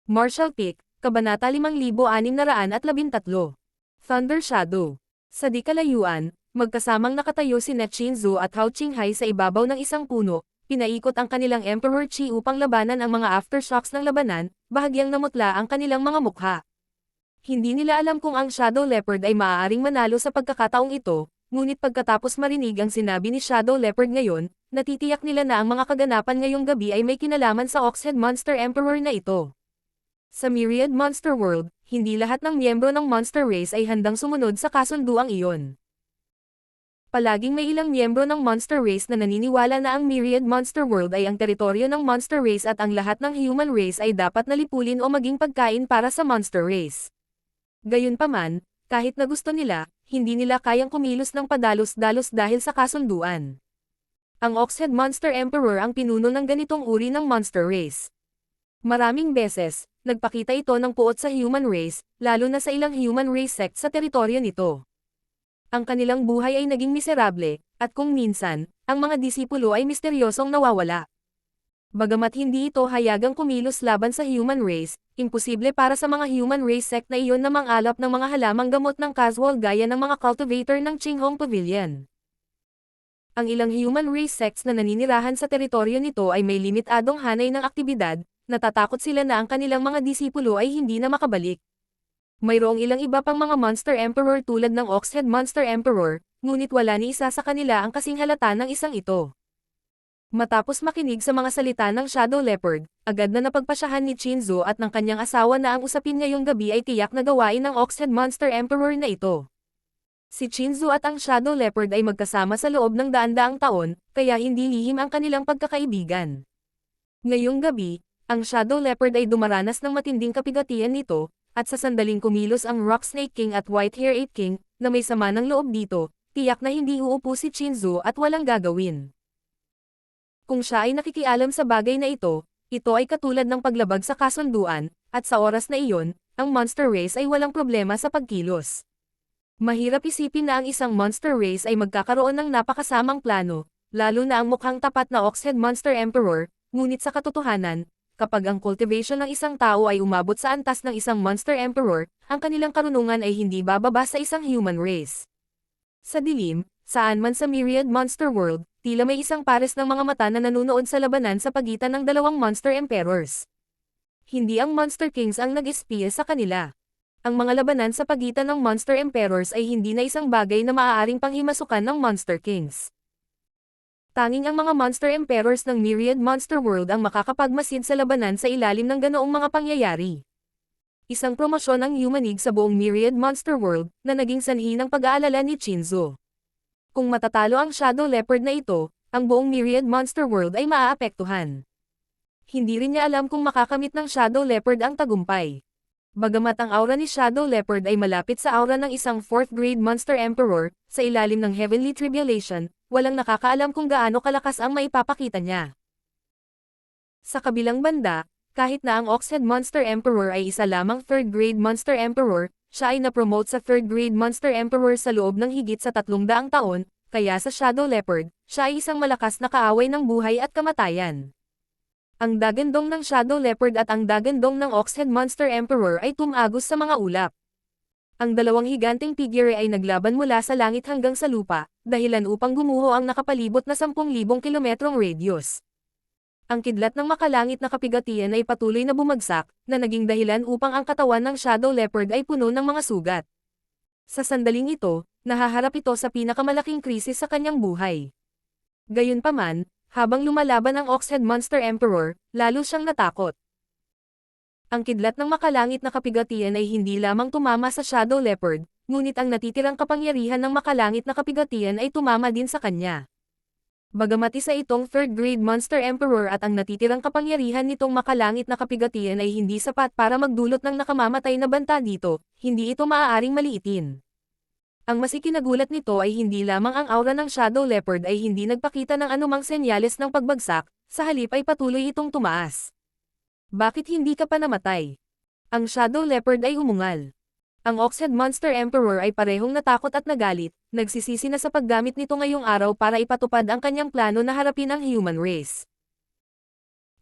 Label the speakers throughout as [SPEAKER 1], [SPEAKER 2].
[SPEAKER 1] Martial Peak, Kabanata 5613. Thunder Shadow. Sa di kalayuan, magkasamang nakatayo sina Qinzu at Hao Qinghai sa ibabaw ng isang puno, pinaikot ang kanilang Emperor Qi upang labanan ang mga aftershocks ng labanan, bahagyang namutla ang kanilang mga mukha. Hindi nila alam kung ang Shadow Leopard ay maaaring manalo sa pagkakataong ito, ngunit pagkatapos marinig ang sinabi ni Shadow Leopard ngayon, natitiyak nila na ang mga kaganapan ngayong gabi ay may kinalaman sa Oxhead Monster Emperor na ito. Sa Myriad Monster World, hindi lahat ng miyembro ng Monster Race ay handang sumunod sa kasunduang iyon. Palaging may ilang miyembro ng Monster Race na naniniwala na ang Myriad Monster World ay ang teritoryo ng Monster Race at ang lahat ng Human Race ay dapat nalipulin o maging pagkain para sa Monster Race. Gayunpaman, kahit na gusto nila, hindi nila kayang kumilos ng padalos-dalos dahil sa kasunduan. Ang Oxhead Monster Emperor ang pinuno ng ganitong uri ng Monster Race. Maraming beses, nagpakita ito ng puot sa human race, lalo na sa ilang human race sect sa teritoryo nito. Ang kanilang buhay ay naging miserable, at kung minsan, ang mga disipulo ay misteryosong nawawala. Bagamat hindi ito hayagang kumilos laban sa human race, imposible para sa mga human race sect na iyon na mangalap ng mga halamang gamot ng casual gaya ng mga cultivator ng Qinghong Pavilion. Ang ilang human race sects na naninirahan sa teritoryo nito ay may limitadong hanay ng aktibidad, natatakot sila na ang kanilang mga disipulo ay hindi na makabalik. Mayroong ilang iba pang mga Monster Emperor tulad ng Oxhead Monster Emperor, ngunit wala ni isa sa kanila ang kasing halata ng isang ito. Matapos makinig sa mga salita ng Shadow Leopard, agad na napagpasyahan ni Qinzu at ng kanyang asawa na ang usapin ngayong gabi ay tiyak na gawain ng Oxhead Monster Emperor na ito. Si Qinzu at ang Shadow Leopard ay magkasama sa loob ng daan-daang taon, kaya hindi lihim ang kanilang pagkakaibigan. Ngayong gabi, ang Shadow Leopard ay dumaranas ng matinding kapigatian nito, at sa sandaling kumilos ang Rock Snake King at Whitehair Ape King, na may sama ng loob dito, tiyak na hindi uupo si Qinzu at walang gagawin. Kung siya ay nakikialam sa bagay na ito ay katulad ng paglabag sa kasunduan, at sa oras na iyon, ang Monster Race ay walang problema sa pagkilos. Mahirap isipin na ang isang Monster Race ay magkakaroon ng napakasamang plano, lalo na ang mukhang tapat na Oxhead Monster Emperor, ngunit sa katotohanan, kapag ang cultivation ng isang tao ay umabot sa antas ng isang Monster Emperor, ang kanilang karunungan ay hindi bababa sa isang human race. Sa dilim, saan man sa Myriad Monster World, tila may isang pares ng mga mata na nanunood sa labanan sa pagitan ng dalawang Monster Emperors. Hindi ang Monster Kings ang nag-espiya sa kanila. Ang mga labanan sa pagitan ng Monster Emperors ay hindi na isang bagay na maaaring panghimasukan ng Monster Kings. Tanging ang mga Monster Emperors ng Myriad Monster World ang makakapagmasid sa labanan sa ilalim ng ganoong mga pangyayari. Isang promosyon ang Humanig sa buong Myriad Monster World, na naging sanhi ng pag-aalala ni Qinzu. Kung matatalo ang Shadow Leopard na ito, ang buong Myriad Monster World ay maaapektuhan. Hindi rin niya alam kung makakamit ng Shadow Leopard ang tagumpay. Bagamat ang aura ni Shadow Leopard ay malapit sa aura ng isang 4th grade Monster Emperor, sa ilalim ng Heavenly Tribulation, walang nakakaalam kung gaano kalakas ang maipapakita niya. Sa kabilang banda, kahit na ang Oxhead Monster Emperor ay isa lamang 3rd grade Monster Emperor, siya ay na-promote sa 3rd grade Monster Emperor sa loob ng higit sa 300 taon, kaya sa Shadow Leopard, siya ay isang malakas na kaaway ng buhay at kamatayan. Ang dagandong ng Shadow Leopard at ang dagandong ng Oxhead Monster Emperor ay tumagos sa mga ulap. Ang dalawang higanteng figure ay naglaban mula sa langit hanggang sa lupa, dahilan upang gumuho ang nakapalibot na 10,000 kilometrong radius. Ang kidlat ng makalangit na kapigatian ay patuloy na bumagsak, na naging dahilan upang ang katawan ng Shadow Leopard ay puno ng mga sugat. Sa sandaling ito, nahaharap ito sa pinakamalaking krisis sa kanyang buhay. Gayunpaman, habang lumalaban ang Oxhead Monster Emperor, lalo siyang natakot. Ang kidlat ng makalangit na kapigatian ay hindi lamang tumama sa Shadow Leopard, ngunit ang natitirang kapangyarihan ng makalangit na kapigatian ay tumama din sa kanya. Bagamat isa itong 3rd grade Monster Emperor at ang natitirang kapangyarihan nitong makalangit na kapigatian ay hindi sapat para magdulot ng nakamamatay na banta dito, hindi ito maaaring maliitin. Ang mas ikinagulat nito ay hindi lamang ang aura ng Shadow Leopard ay hindi nagpakita ng anumang senyales ng pagbagsak, sa halip ay patuloy itong tumaas. Bakit hindi ka pa namatay? Ang Shadow Leopard ay umungal. Ang Oxhead Monster Emperor ay parehong natakot at nagalit, nagsisisi na sa paggamit nito ngayong araw para ipatupad ang kanyang plano na harapin ang human race.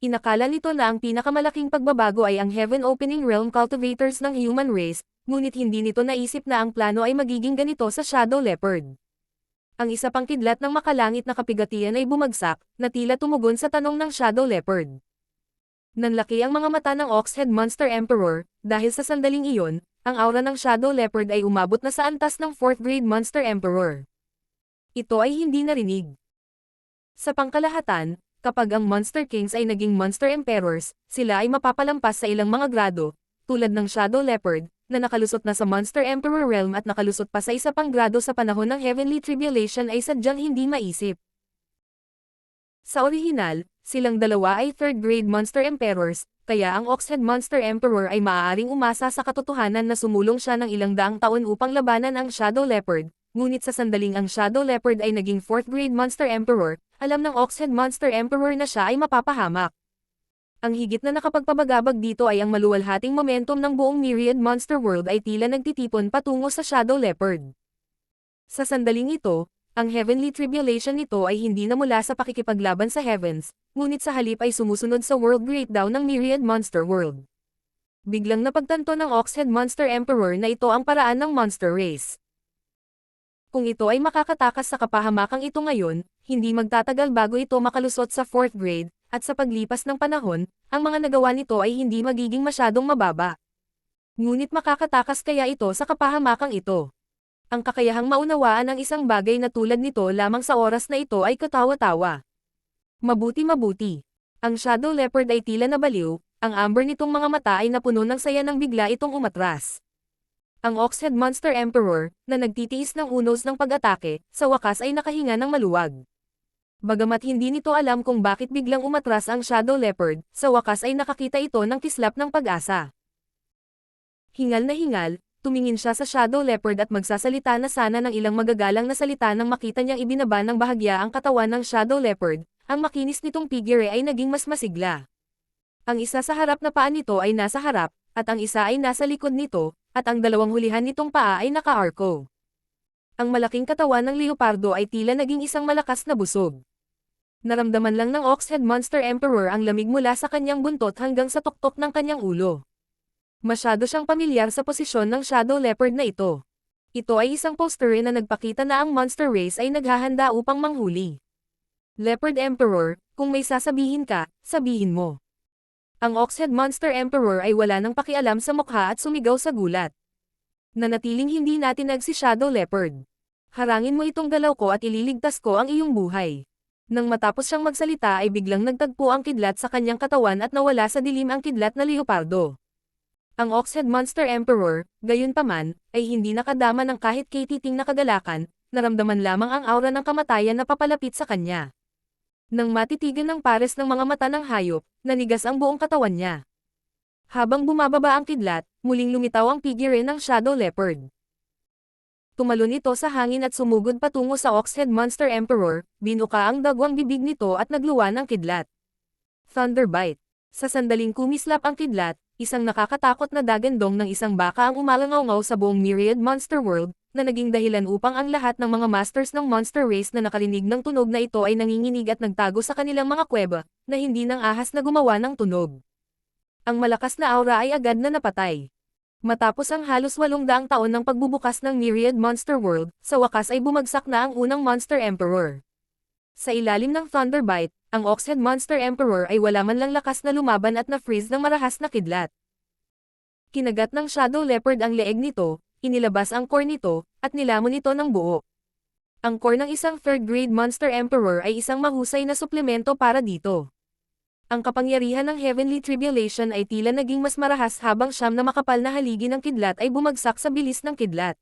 [SPEAKER 1] Inakala nito na ang pinakamalaking pagbabago ay ang Heaven Opening Realm Cultivators ng human race, ngunit hindi nito naisip na ang plano ay magiging ganito sa Shadow Leopard. Ang isa pang kidlat ng makalangit na kapigatian ay bumagsak, na tila tumugon sa tanong ng Shadow Leopard. Nanlaki ang mga mata ng Oxhead Monster Emperor, dahil sa sandaling iyon, ang aura ng Shadow Leopard ay umabot na sa antas ng 4th grade Monster Emperor. Ito ay hindi narinig. Sa pangkalahatan, kapag ang Monster Kings ay naging Monster Emperors, sila ay mapapalampas sa ilang mga grado, tulad ng Shadow Leopard, na nakalusot na sa Monster Emperor Realm at nakalusot pa sa isa pang grado sa panahon ng Heavenly Tribulation ay sadyang hindi maisip. Sa orihinal, silang dalawa ay 3rd grade Monster Emperors, kaya ang Oxhead Monster Emperor ay maaaring umasa sa katotohanan na sumulong siya ng ilang daang taon upang labanan ang Shadow Leopard, ngunit sa sandaling ang Shadow Leopard ay naging 4th grade Monster Emperor, alam ng Oxhead Monster Emperor na siya ay mapapahamak. Ang higit na nakapagpabagabag dito ay ang maluwalhating momentum ng buong Myriad Monster World ay tila nagtitipon patungo sa Shadow Leopard. Sa sandaling ito, ang Heavenly Tribulation nito ay hindi na mula sa pakikipaglaban sa Heavens, ngunit sa halip ay sumusunod sa World Breakdown ng Myriad Monster World. Biglang napagtanto ng Oxhead Monster Emperor na ito ang paraan ng Monster Race. Kung ito ay makakatakas sa kapahamakang ito ngayon, hindi magtatagal bago ito makalusot sa 4th grade, at sa paglipas ng panahon, ang mga nagawa nito ay hindi magiging masyadong mababa. Ngunit makakatakas kaya ito sa kapahamakang ito? Ang kakayahang maunawaan ang isang bagay na tulad nito lamang sa oras na ito ay katawa-tawa. Mabuti. Ang Shadow Leopard ay tila nabaliw, ang amber nitong mga mata ay napuno ng saya nang bigla itong umatras. Ang Oxhead Monster Emperor, na nagtitiis ng unos ng pag-atake, sa wakas ay nakahinga ng maluwag. Bagamat hindi nito alam kung bakit biglang umatras ang Shadow Leopard, sa wakas ay nakakita ito ng kislap ng pag-asa. Hingal na hingal, tumingin siya sa Shadow Leopard at magsasalita na sana ng ilang magagalang na salita nang makita niyang ibinaba ng bahagya ang katawan ng Shadow Leopard, ang makinis nitong figure ay naging mas masigla. Ang isa sa harap na paa nito ay nasa harap, at ang isa ay nasa likod nito, at ang dalawang hulihan nitong paa ay naka-arco. Ang malaking katawan ng leopardo ay tila naging isang malakas na busog. Naramdaman lang ng Oxhead Monster Emperor ang lamig mula sa kanyang buntot hanggang sa tuktok ng kanyang ulo. Masyado siyang pamilyar sa posisyon ng Shadow Leopard na ito. Ito ay isang poster na nagpakita na ang Monster Race ay naghahanda upang manghuli. Leopard Emperor, kung may sasabihin ka, sabihin mo. Ang Oxhead Monster Emperor ay wala nang pakialam sa mukha at sumigaw sa gulat. Nanatiling hindi natinag si Shadow Leopard. Harangin mo itong galaw ko at ililigtas ko ang iyong buhay. Nang matapos siyang magsalita ay biglang nagtagpo ang kidlat sa kanyang katawan at nawala sa dilim ang kidlat na leopardo. Ang Oxhead Monster Emperor, gayunpaman, ay hindi nakadama ng kahit katiting na kagalakan, naramdaman lamang ang aura ng kamatayan na papalapit sa kanya. Nang matitigan ng pares ng mga mata ng hayop, nanigas ang buong katawan niya. Habang bumababa ang kidlat, muling lumitaw ang figure ng Shadow Leopard. Tumalon ito sa hangin at sumugod patungo sa Oxhead Monster Emperor, binuka ang dagwang bibig nito at nagluwa ng kidlat. Thunderbite. Sa sandaling kumislap ang kidlat, isang nakakatakot na dagandong ng isang baka ang umalangaw-ngaw sa buong Myriad Monster World, na naging dahilan upang ang lahat ng mga masters ng Monster Race na nakarinig ng tunog na ito ay nanginginig at nagtago sa kanilang mga kuweba, na hindi nang ahas na gumawa ng tunog. Ang malakas na aura ay agad na napatay. Matapos ang halos 800 taon ng pagbubukas ng Myriad Monster World, sa wakas ay bumagsak na ang unang Monster Emperor. Sa ilalim ng Thunderbite, ang Oxhead Monster Emperor ay wala man lang lakas na lumaban at na-freeze ng marahas na kidlat. Kinagat ng Shadow Leopard ang leeg nito, inilabas ang core nito, at nilamon ito ng buo. Ang core ng isang 3rd grade Monster Emperor ay isang mahusay na suplemento para dito. Ang kapangyarihan ng Heavenly Tribulation ay tila naging mas marahas habang siyam na makapal na haligi ng kidlat ay bumagsak sa bilis ng kidlat.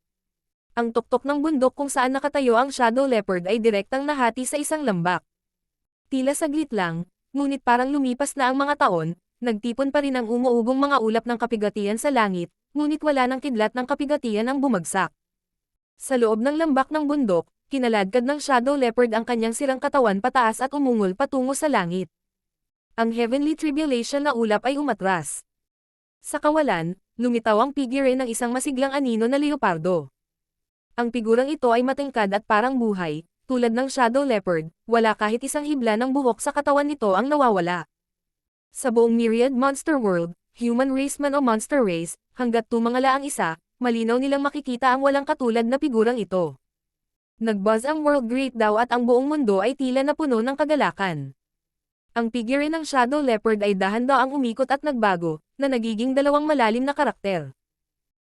[SPEAKER 1] Ang tuktok ng bundok kung saan nakatayo ang Shadow Leopard ay direktang nahati sa isang lambak. Tila saglit lang, ngunit parang lumipas na ang mga taon, nagtipon pa rin ang umuugong mga ulap ng kapigatian sa langit, ngunit wala ng kidlat ng kapigatian ang bumagsak. Sa loob ng lambak ng bundok, kinaladkad ng Shadow Leopard ang kanyang sirang katawan pataas at umungol patungo sa langit. Ang Heavenly Tribulation na ulap ay umatras. Sa kawalan, lumitaw ang figure ng isang masiglang anino na leopardo. Ang figurang ito ay matingkad at parang buhay, tulad ng Shadow Leopard, wala kahit isang hibla ng buhok sa katawan nito ang nawawala. Sa buong Myriad Monster World, human race man o monster race, hanggat tumangala ang isa, malinaw nilang makikita ang walang katulad na figurang ito. Nag-buzz ang World Great daw at ang buong mundo ay tila na puno ng kagalakan. Ang figure ng Shadow Leopard ay dahan-daang umikot at nagbago, na nagiging dalawang malalim na karakter.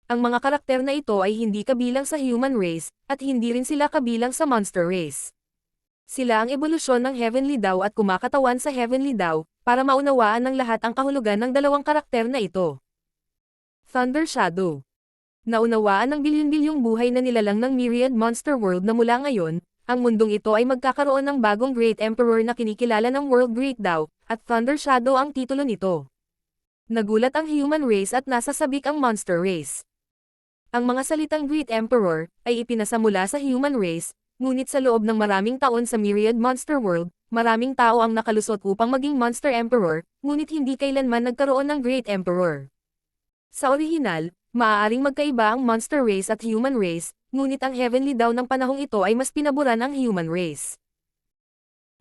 [SPEAKER 1] Ang mga karakter na ito ay hindi kabilang sa human race, at hindi rin sila kabilang sa monster race. Sila ang ebolusyon ng Heavenly Daw at kumakatawan sa Heavenly Daw, para maunawaan ng lahat ang kahulugan ng dalawang karakter na ito. Thunder Shadow. Naunawaan ng bilyon-bilyong buhay na nilalang ng Myriad Monster World na mula ngayon, ang mundong ito ay magkakaroon ng bagong Great Emperor na kinikilala ng World Great Daw, at Thunder Shadow ang titulo nito. Nagulat ang human race at nasasabik ang monster race. Ang mga salitang Great Emperor ay ipinasa mula sa human race, ngunit sa loob ng maraming taon sa Myriad Monster World, maraming tao ang nakalusot upang maging Monster Emperor, ngunit hindi kailanman nagkaroon ng Great Emperor. Sa orihinal, maaaring magkaiba ang monster race at human race, ngunit ang Heavenly Daw ng panahong ito ay mas pinaburan ang human race.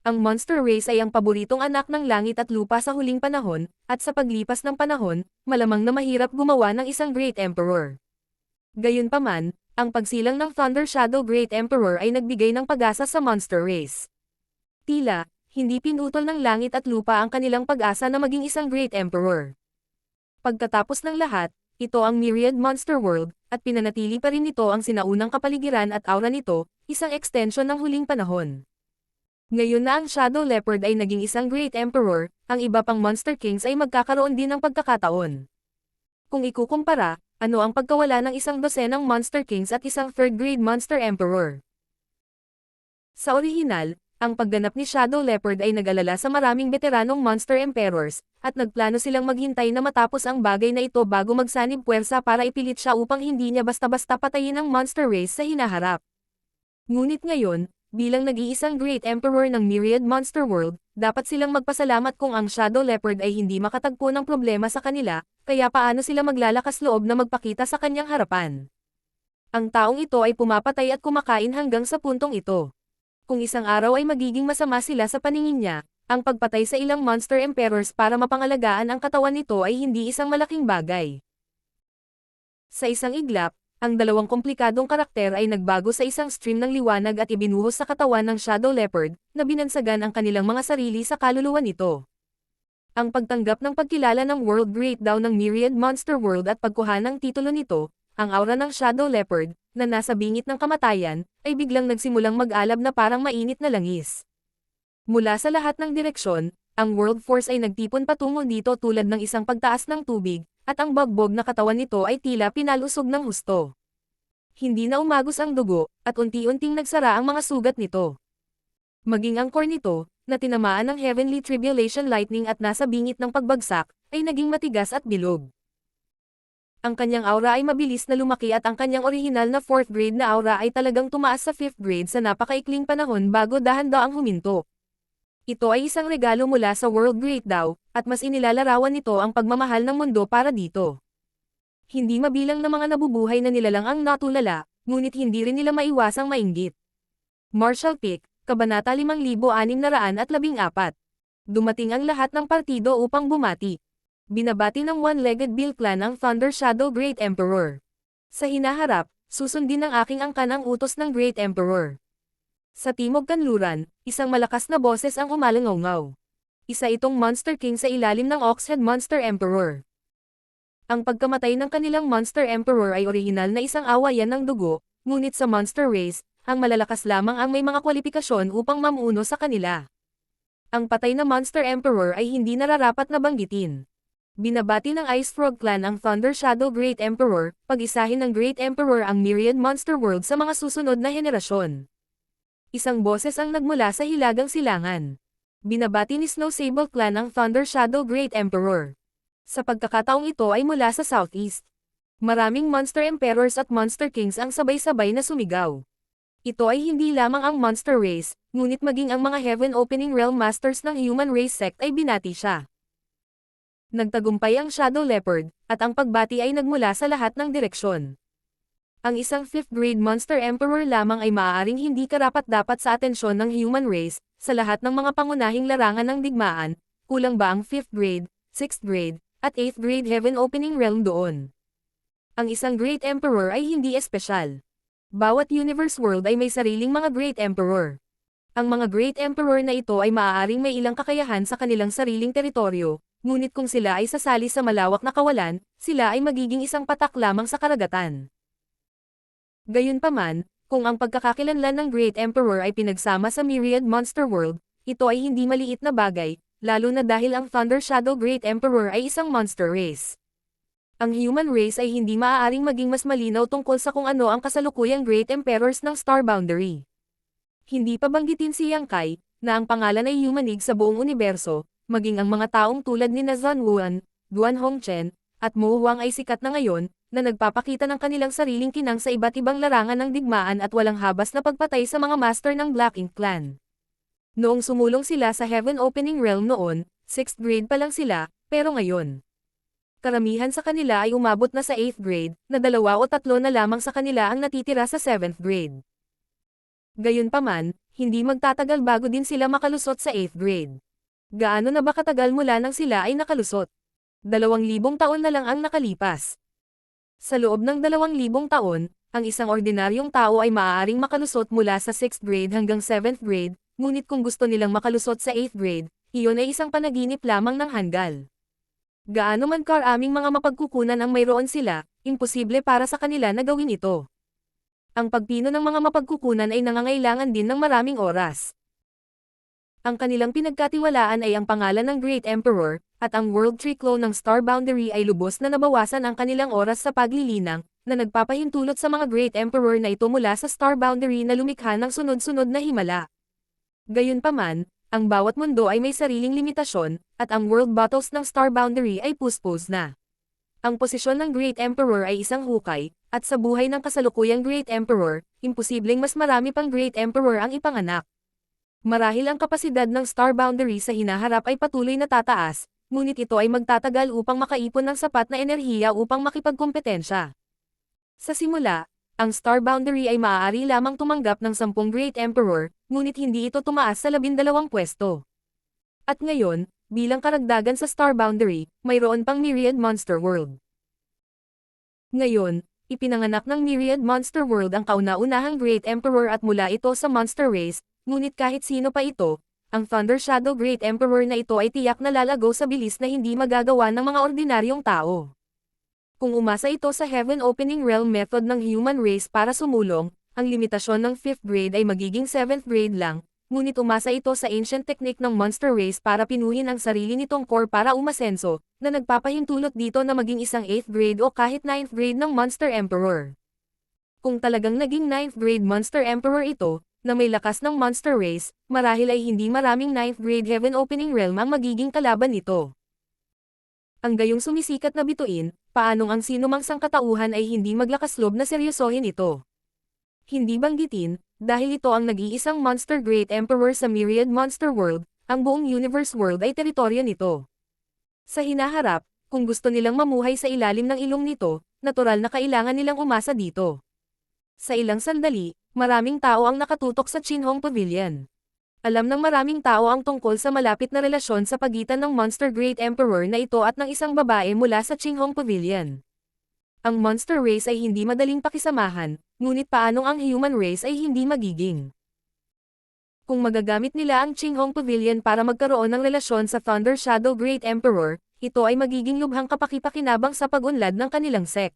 [SPEAKER 1] Ang monster race ay ang paboritong anak ng langit at lupa sa huling panahon, at sa paglipas ng panahon, malamang na mahirap gumawa ng isang Great Emperor. Gayunpaman, ang pagsilang ng Thunder Shadow Great Emperor ay nagbigay ng pag-asa sa monster race. Tila, hindi pinutol ng langit at lupa ang kanilang pag-asa na maging isang Great Emperor. Pagkatapos ng lahat, ito ang Myriad Monster World, at pinanatili pa rin nito ang sinaunang kapaligiran at aura nito, isang extension ng huling panahon. Ngayon na ang Shadow Leopard ay naging isang Great Emperor, ang iba pang Monster Kings ay magkakaroon din ng pagkakataon. Kung ikukumpara, ano ang pagkawala ng isang dosenang Monster Kings at isang third-grade Monster Emperor? Sa orihinal, ang pagganap ni Shadow Leopard ay nag-alala sa maraming veteranong Monster Emperors, at nagplano silang maghintay na matapos ang bagay na ito bago magsanib puwersa para ipilit siya upang hindi niya basta-basta patayin ang monster race sa hinaharap. Ngunit ngayon, bilang nag-iisang Great Emperor ng Myriad Monster World, dapat silang magpasalamat kung ang Shadow Leopard ay hindi makatagpo ng problema sa kanila, kaya paano sila maglalakas loob na magpakita sa kanyang harapan. Ang taong ito ay pumapatay at kumakain hanggang sa puntong ito. Kung isang araw ay magiging masama sila sa paningin niya, ang pagpatay sa ilang Monster Emperors para mapangalagaan ang katawan nito ay hindi isang malaking bagay. Sa isang iglap, ang dalawang komplikadong karakter ay nagbago sa isang stream ng liwanag at ibinuhos sa katawan ng Shadow Leopard, na binansagan ang kanilang mga sarili sa kaluluwa nito. Ang pagtanggap ng pagkilala ng World Great Daw ng Myriad Monster World at pagkuha ng titulo nito, ang aura ng Shadow Leopard, na nasa bingit ng kamatayan, ay biglang nagsimulang mag-alab na parang mainit na langis. Mula sa lahat ng direksyon, ang World Force ay nagtipon patungo dito tulad ng isang pagtaas ng tubig, at ang bagbog na katawan nito ay tila pinalusog ng husto. Hindi na umagos ang dugo, at unti-unting nagsara ang mga sugat nito. Maging ang core nito, na tinamaan ng Heavenly Tribulation Lightning at nasa bingit ng pagbagsak, ay naging matigas at bilog. Ang kanyang aura ay mabilis na lumaki at ang kanyang orihinal na 4th grade na aura ay talagang tumaas sa 5th grade sa napakaikling panahon bago dahan-daang huminto. Ito ay isang regalo mula sa World Great Daw, at mas inilalarawan nito ang pagmamahal ng mundo para dito. Hindi mabilang na mga nabubuhay na nilalang ang natulala, ngunit hindi rin nila maiwasang mainggit. Marshall Peak, Kabanata 5614. Dumating ang lahat ng partido upang bumati. Binabati ng One-Legged Bill Clan ang Thunder Shadow Great Emperor. Sa hinaharap, susundin ng aking angkan ang utos ng Great Emperor. Sa Timog Kanluran, isang malakas na boses ang umalangaw. Isa itong Monster King sa ilalim ng Oxhead Monster Emperor. Ang pagkamatay ng kanilang Monster Emperor ay orihinal na isang awayan ng dugo, ngunit sa Monster Race, ang malalakas lamang ang may mga kwalifikasyon upang mamuno sa kanila. Ang patay na Monster Emperor ay hindi nararapat na banggitin. Binabati ng Ice Frog Clan ang Thunder Shadow Great Emperor, pag-isahin ng Great Emperor ang Myriad Monster World sa mga susunod na henerasyon. Isang boses ang nagmula sa hilagang silangan. Binabati ni Snow Sable Clan ang Thunder Shadow Great Emperor. Sa pagkakataong ito ay mula sa Southeast. Maraming Monster Emperors at Monster Kings ang sabay-sabay na sumigaw. Ito ay hindi lamang ang Monster Race, ngunit maging ang mga Heaven Opening Realm Masters ng Human Race Sect ay binati siya. Nagtagumpay ang Shadow Leopard, at ang pagbati ay nagmula sa lahat ng direksyon. Ang isang 5th grade Monster Emperor lamang ay maaaring hindi karapat-dapat sa atensyon ng human race, sa lahat ng mga pangunahing larangan ng digmaan, kulang ba ang 5th grade, 6th grade, at 8th grade Heaven Opening Realm doon. Ang isang Great Emperor ay hindi espesyal. Bawat universe world ay may sariling mga Great Emperor. Ang mga Great Emperor na ito ay maaaring may ilang kakayahan sa kanilang sariling teritoryo, ngunit kung sila ay sasali sa malawak na kawalan, sila ay magiging isang patak lamang sa karagatan. Gayunpaman, kung ang pagkakakilanlan ng Great Emperor ay pinagsama sa Myriad Monster World, ito ay hindi maliit na bagay, lalo na dahil ang Thunder Shadow Great Emperor ay isang monster race. Ang human race ay hindi maaaring maging mas malinaw tungkol sa kung ano ang kasalukuyang Great Emperors ng Star Boundary. Hindi pa banggitin si Yang Kai, na ang pangalan ay humanig sa buong universo, maging ang mga taong tulad ni Zhan Wuan, Duan Hongchen, at Mo Huang ay sikat na ngayon, na nagpapakita ng kanilang sariling kinang sa iba't ibang larangan ng digmaan at walang habas na pagpatay sa mga master ng Black Ink Clan. Noong sumulong sila sa Heaven Opening Realm noon, 6th grade pa lang sila, pero ngayon, karamihan sa kanila ay umabot na sa 8th grade, na 2 o 3 na lamang sa kanila ang natitira sa 7th grade. Gayunpaman, hindi magtatagal bago din sila makalusot sa 8th grade. Gaano na ba katagal mula nang sila ay nakalusot? 2,000 taon na lang ang nakalipas. Sa loob ng 2,000 taon, ang isang ordinaryong tao ay maaaring makalusot mula sa 6th grade hanggang 7th grade, ngunit kung gusto nilang makalusot sa 8th grade, iyon ay isang panaginip lamang ng hanggal. Gaano man karaming mga mapagkukunan ang mayroon sila, imposible para sa kanila na gawin ito. Ang pagpino ng mga mapagkukunan ay nangangailangan din ng maraming oras. Ang kanilang pinagkatiwalaan ay ang pangalan ng Great Emperor, at ang World Tree Clone ng Star Boundary ay lubos na nabawasan ang kanilang oras sa paglilinang, na nagpapahintulot sa mga Great Emperor na ito mula sa Star Boundary na lumikha ng sunod-sunod na himala. Gayunpaman, ang bawat mundo ay may sariling limitasyon, at ang world battles ng Star Boundary ay puspos na. Ang posisyon ng Great Emperor ay isang hukay, at sa buhay ng kasalukuyang Great Emperor, imposibleng mas marami pang Great Emperor ang ipanganak. Marahil ang kapasidad ng Star Boundary sa hinaharap ay patuloy na tataas, ngunit ito ay magtatagal upang makaipon ng sapat na enerhiya upang makipagkompetensya. Sa simula, ang Star Boundary ay maaari lamang tumanggap ng 10 Great Emperor, ngunit hindi ito tumaas sa 12 pwesto. At ngayon, bilang karagdagan sa Star Boundary, mayroon pang Myriad Monster World. Ngayon, ipinanganak ng Myriad Monster World ang kauna-unahang Great Emperor at mula ito sa Monster Race, ngunit kahit sino pa ito, ang Thunder Shadow Great Emperor na ito ay tiyak na lalago sa bilis na hindi magagawa ng mga ordinaryong tao. Kung umasa ito sa Heaven Opening Realm method ng human race para sumulong, ang limitasyon ng 5th grade ay magiging 7th grade lang, ngunit umasa ito sa ancient technique ng monster race para pinuhin ang sarili nitong core para umasenso, na nagpapahintulot dito na maging isang 8th grade o kahit 9th grade ng Monster Emperor. Kung talagang naging 9th grade Monster Emperor ito, na may lakas ng monster race, marahil ay hindi maraming 9th grade Heaven Opening Realm ang magiging kalaban nito. Ang gayong sumisikat na bituin, paanong ang sinumang sangkatauhan ay hindi maglakas-loob na seryosohin ito. Hindi banggitin, dahil ito ang nag-iisang Monster Great Emperor sa Myriad Monster World, ang buong Universe World ay teritoryo nito. Sa hinaharap, kung gusto nilang mamuhay sa ilalim ng ilong nito, natural na kailangan nilang umasa dito. Sa ilang sandali, maraming tao ang nakatutok sa Qinghong Pavilion. Alam ng maraming tao ang tungkol sa malapit na relasyon sa pagitan ng Monster Great Emperor na ito at ng isang babae mula sa Qinghong Pavilion. Ang monster race ay hindi madaling pakisamahan, ngunit paanong ang human race ay hindi magiging. Kung magagamit nila ang Qinghong Pavilion para magkaroon ng relasyon sa Thunder Shadow Great Emperor, ito ay magiging lubhang kapakipakinabang sa pag-unlad ng kanilang sect.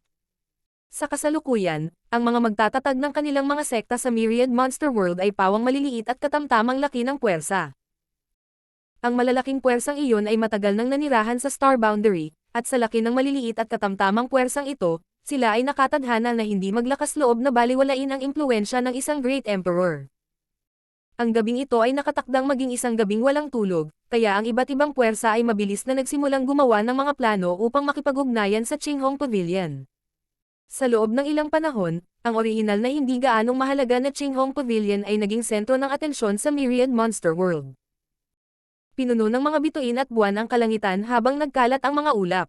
[SPEAKER 1] Sa kasalukuyan, ang mga magtatatag ng kanilang mga sekta sa Myriad Monster World ay pawang maliliit at katamtamang laki ng puwersa. Ang malalaking puwersang iyon ay matagal nang nanirahan sa Star Boundary, at sa laki ng maliliit at katamtamang puwersang ito, sila ay nakatadhana na hindi maglakas loob na baliwalain ang impluwensya ng isang Great Emperor. Ang gabing ito ay nakatakdang maging isang gabing walang tulog, kaya ang iba't ibang puwersa ay mabilis na nagsimulang gumawa ng mga plano upang makipag-ugnayan sa Qinghong Pavilion. Sa loob ng ilang panahon, ang orihinal na hindi gaanong mahalaga na Qinghong Pavilion ay naging sentro ng atensyon sa Myriad Monster World. Pinuno ng mga bituin at buwan ang kalangitan habang nagkalat ang mga ulap.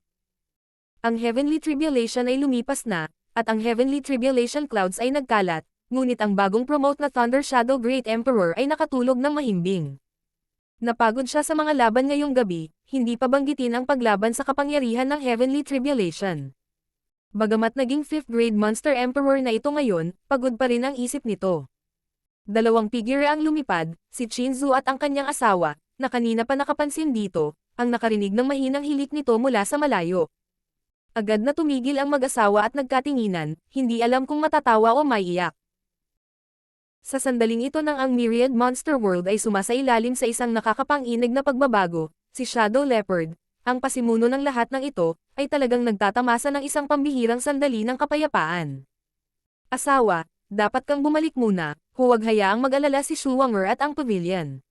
[SPEAKER 1] Ang Heavenly Tribulation ay lumipas na, at ang Heavenly Tribulation Clouds ay nagkalat, ngunit ang bagong promote na Thunder Shadow Great Emperor ay nakatulog ng mahimbing. Napagod siya sa mga laban ngayong gabi, hindi pa banggitin ang paglaban sa kapangyarihan ng Heavenly Tribulation. Bagamat naging 5th grade Monster Emperor na ito ngayon, pagod pa rin ang isip nito. Dalawang figure ang lumipad, si Shinzu at ang kanyang asawa, na kanina pa nakapansin dito, ang nakarinig ng mahinang hilik nito mula sa malayo. Agad na tumigil ang mag-asawa at nagkatinginan, hindi alam kung matatawa o maiiyak. Sa sandaling ito nang ang Myriad Monster World ay sumasailalim sa isang nakakapang-inig na pagbabago, si Shadow Leopard, ang pasimuno ng lahat ng ito, ay talagang nagtatamasa ng isang pambihirang sandali ng kapayapaan. Asawa, dapat kang bumalik muna, huwag hayaang mag-alala si Shuwanger at ang pavilion.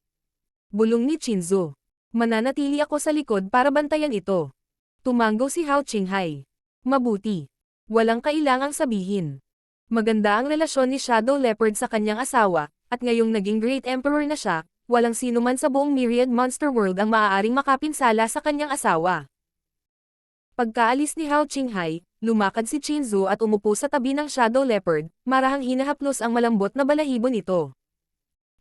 [SPEAKER 1] Bulong ni Shinzo. Mananatili ako sa likod para bantayan ito. Tumango si Hao Qinghai. Mabuti. Walang kailangang sabihin. Maganda ang relasyon ni Shadow Leopard sa kanyang asawa, at ngayong naging Great Emperor na siya, walang sino man sa buong Myriad Monster World ang maaaring makapinsala sa kanyang asawa. Pagkaalis ni Hao Qinghai, lumakad si Shinzo at umupo sa tabi ng Shadow Leopard, marahang hinahaplos ang malambot na balahibo nito.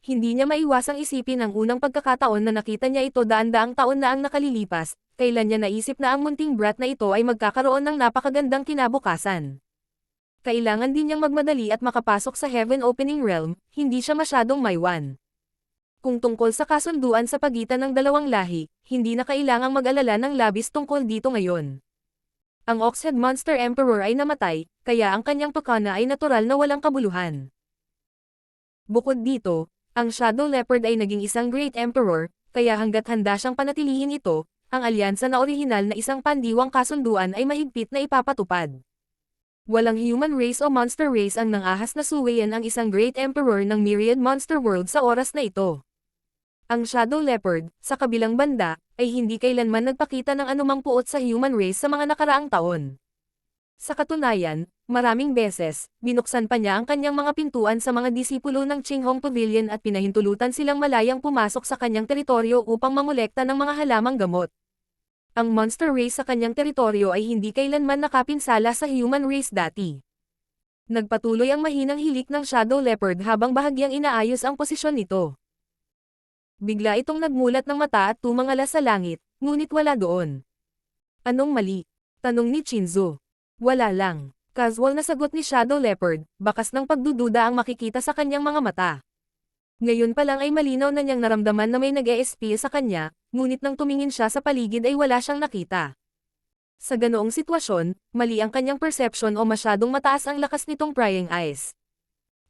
[SPEAKER 1] Hindi niya maiwasang isipin ang unang pagkakataon na nakita niya ito daan-daang taon na ang nakalilipas, kailan niya naisip na ang munting brat na ito ay magkakaroon ng napakagandang kinabukasan. Kailangan din niyang magmadali at makapasok sa Heaven Opening Realm, hindi siya masyadong maiwan. Kung tungkol sa kasunduan sa pagitan ng dalawang lahi, hindi na kailangang mag-alala ng labis tungkol dito ngayon. Ang Oxhead Monster Emperor ay namatay, kaya ang kanyang pakana ay natural na walang kabuluhan. Bukod dito, ang Shadow Leopard ay naging isang Great Emperor, kaya hanggat handa siyang panatilihin ito, ang alyansa na orihinal na isang pandiwang kasunduan ay mahigpit na ipapatupad. Walang human race o monster race ang nangahas na suwayan ang isang Great Emperor ng Myriad Monster World sa oras na ito. Ang Shadow Leopard, sa kabilang banda, ay hindi kailanman nagpakita ng anumang puot sa human race sa mga nakaraang taon. Sa katunayan, maraming beses, binuksan pa niya ang kanyang mga pintuan sa mga disipulo ng Qinghong Pavilion at pinahintulutan silang malayang pumasok sa kanyang teritoryo upang mangolekta ng mga halamang gamot. Ang monster race sa kanyang teritoryo ay hindi kailanman nakapinsala sa human race dati. Nagpatuloy ang mahinang hilik ng Shadow Leopard habang bahagyang inaayos ang posisyon nito. Bigla itong nagmulat ng mata at tumangala sa langit, ngunit wala doon. Anong mali? Tanong ni Shinzo. Wala lang. Casual na sagot ni Shadow Leopard, bakas ng pagdududa ang makikita sa kanyang mga mata. Ngayon pa lang ay malinaw na niyang naramdaman na may nag-e-espia sa kanya, ngunit nang tumingin siya sa paligid ay wala siyang nakita. Sa ganoong sitwasyon, mali ang kanyang perception o masyadong mataas ang lakas nitong prying eyes.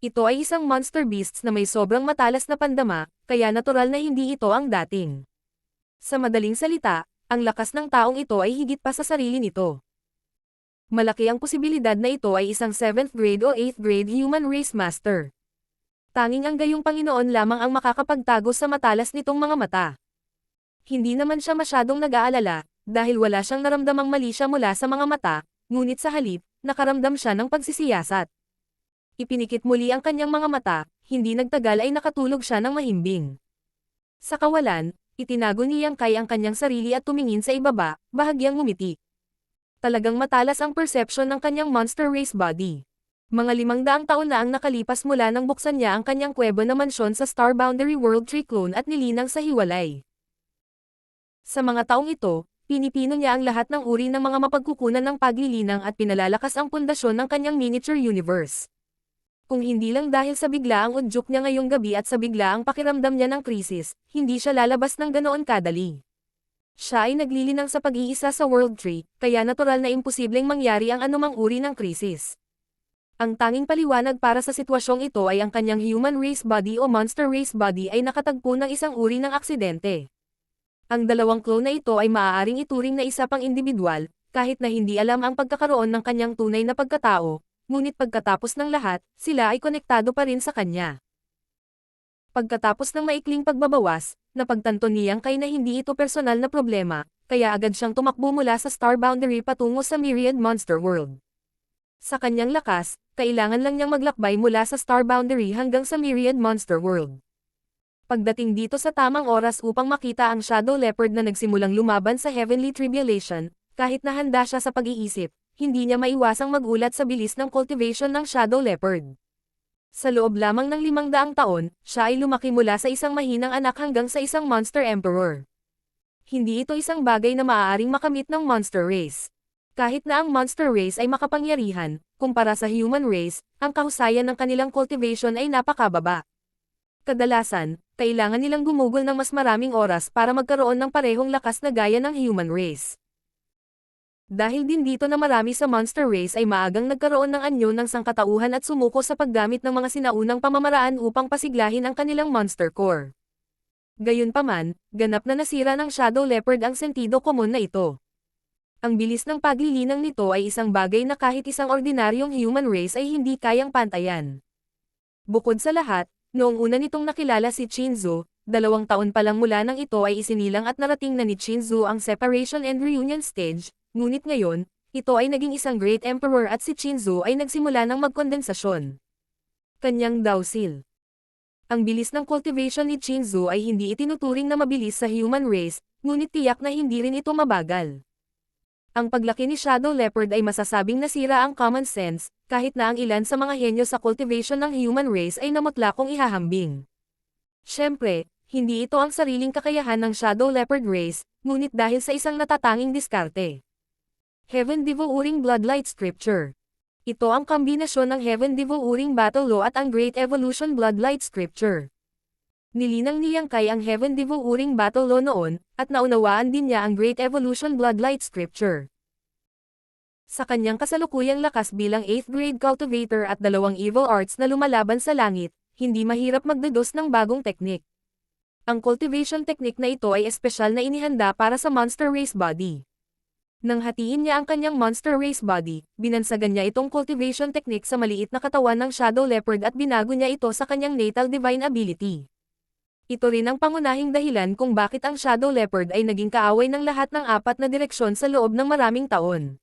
[SPEAKER 1] Ito ay isang monster beasts na may sobrang matalas na pandama, kaya natural na hindi ito ang dating. Sa madaling salita, ang lakas ng taong ito ay higit pa sa sarili nito. Malaki ang posibilidad na ito ay isang 7th grade o 8th grade human race master. Tanging ang gayong Panginoon lamang ang makakapagtago sa matalas nitong mga mata. Hindi naman siya masyadong nag-aalala, dahil wala siyang naramdamang mali siya mula sa mga mata, ngunit sa halip, nakaramdam siya ng pagsisiyasat. Ipinikit muli ang kanyang mga mata, hindi nagtagal ay nakatulog siya ng mahimbing. Sa kawalan, itinago ni Yang Kai ang kanyang sarili at tumingin sa ibaba, bahagyang ngumiti. Talagang matalas ang perception ng kanyang monster race body. Mga 500 taon na ang nakalipas mula nang buksan niya ang kanyang kuweba na mansyon sa Star Boundary World Tree Clone at nilinang sa hiwalay. Sa mga taong ito, pinipino niya ang lahat ng uri ng mga mapagkukunan ng paglilinang at pinalalakas ang pundasyon ng kanyang miniature universe. Kung hindi lang dahil sa biglaang udyok niya ngayong gabi at sa biglaang pakiramdam niya ng krisis, hindi siya lalabas ng ganoon kadali. Siya ay naglilinang sa pag-iisa sa World Tree, kaya natural na imposibleng mangyari ang anumang uri ng krisis. Ang tanging paliwanag para sa sitwasyong ito ay ang kanyang human race body o monster race body ay nakatagpo ng isang uri ng aksidente. Ang dalawang clone na ito ay maaaring ituring na isa pang individual, kahit na hindi alam ang pagkakaroon ng kanyang tunay na pagkatao, ngunit pagkatapos ng lahat, sila ay konektado pa rin sa kanya. Pagkatapos ng maikling pagbabawas, napagtanto ni Yang Kai na hindi ito personal na problema, kaya agad siyang tumakbo mula sa Star Boundary patungo sa Myriad Monster World. Sa kanyang lakas, kailangan lang niyang maglakbay mula sa Star Boundary hanggang sa Myriad Monster World. Pagdating dito sa tamang oras upang makita ang Shadow Leopard na nagsimulang lumaban sa Heavenly Tribulation, kahit na handa siya sa pag-iisip, hindi niya maiwasang magulat sa bilis ng cultivation ng Shadow Leopard. Sa loob lamang ng 500 taon, siya ay lumaki mula sa isang mahinang anak hanggang sa isang monster emperor. hindi ito isang bagay na maaaring makamit ng monster race. Kahit na ang monster race ay makapangyarihan, kumpara sa human race, ang kahusayan ng kanilang cultivation ay napakababa. Kadalasan, kailangan nilang gumugol ng mas maraming oras para magkaroon ng parehong lakas na gaya ng human race. Dahil din dito na marami sa monster race ay maagang nagkaroon ng anyo ng sangkatauhan at sumuko sa paggamit ng mga sinaunang pamamaraan upang pasiglahin ang kanilang monster core. Gayunpaman, ganap na nasira ng Shadow Leopard ang sentido komon na ito. Ang bilis ng paglilinang nito ay isang bagay na kahit isang ordinaryong human race ay hindi kayang pantayan. Bukod sa lahat, noong una nitong nakilala si Shinzo, 2 taon pa lang mula nang ito ay isinilang at narating na ni Shinzo ang separation and reunion stage, ngunit ngayon, ito ay naging isang Great Emperor at si Shinzo ay nagsimula ng magkondensasyon. Kanyang Dowsil. Ang bilis ng cultivation ni Shinzo ay hindi itinuturing na mabilis sa human race, ngunit tiyak na hindi rin ito mabagal. Ang paglaki ni Shadow Leopard ay masasabing nasira ang common sense, kahit na ang ilan sa mga henyo sa cultivation ng human race ay namutla kong ihahambing. Siyempre, hindi ito ang sariling kakayahan ng Shadow Leopard race, ngunit dahil sa isang natatanging diskarte. Heaven Devouring Bloodlight Scripture. Ito ang kombinasyon ng Heaven Devouring Battle Law at ang Great Evolution Bloodlight Scripture. Nilinang ni Yang Kai ang Heaven Devouring Battle Law noon, at naunawaan din niya ang Great Evolution Bloodlight Scripture. Sa kanyang kasalukuyang lakas bilang 8th grade cultivator at 2 evil arts na lumalaban sa langit, hindi mahirap magdedos ng bagong teknik. Ang cultivation technique na ito ay espesyal na inihanda para sa monster race body. Nang hatiin niya ang kanyang monster race body, binansagan niya itong cultivation technique sa maliit na katawan ng Shadow Leopard at binago niya ito sa kanyang natal divine ability. Ito rin ang pangunahing dahilan kung bakit ang Shadow Leopard ay naging kaaway ng lahat ng 4 na direksyon sa loob ng maraming taon.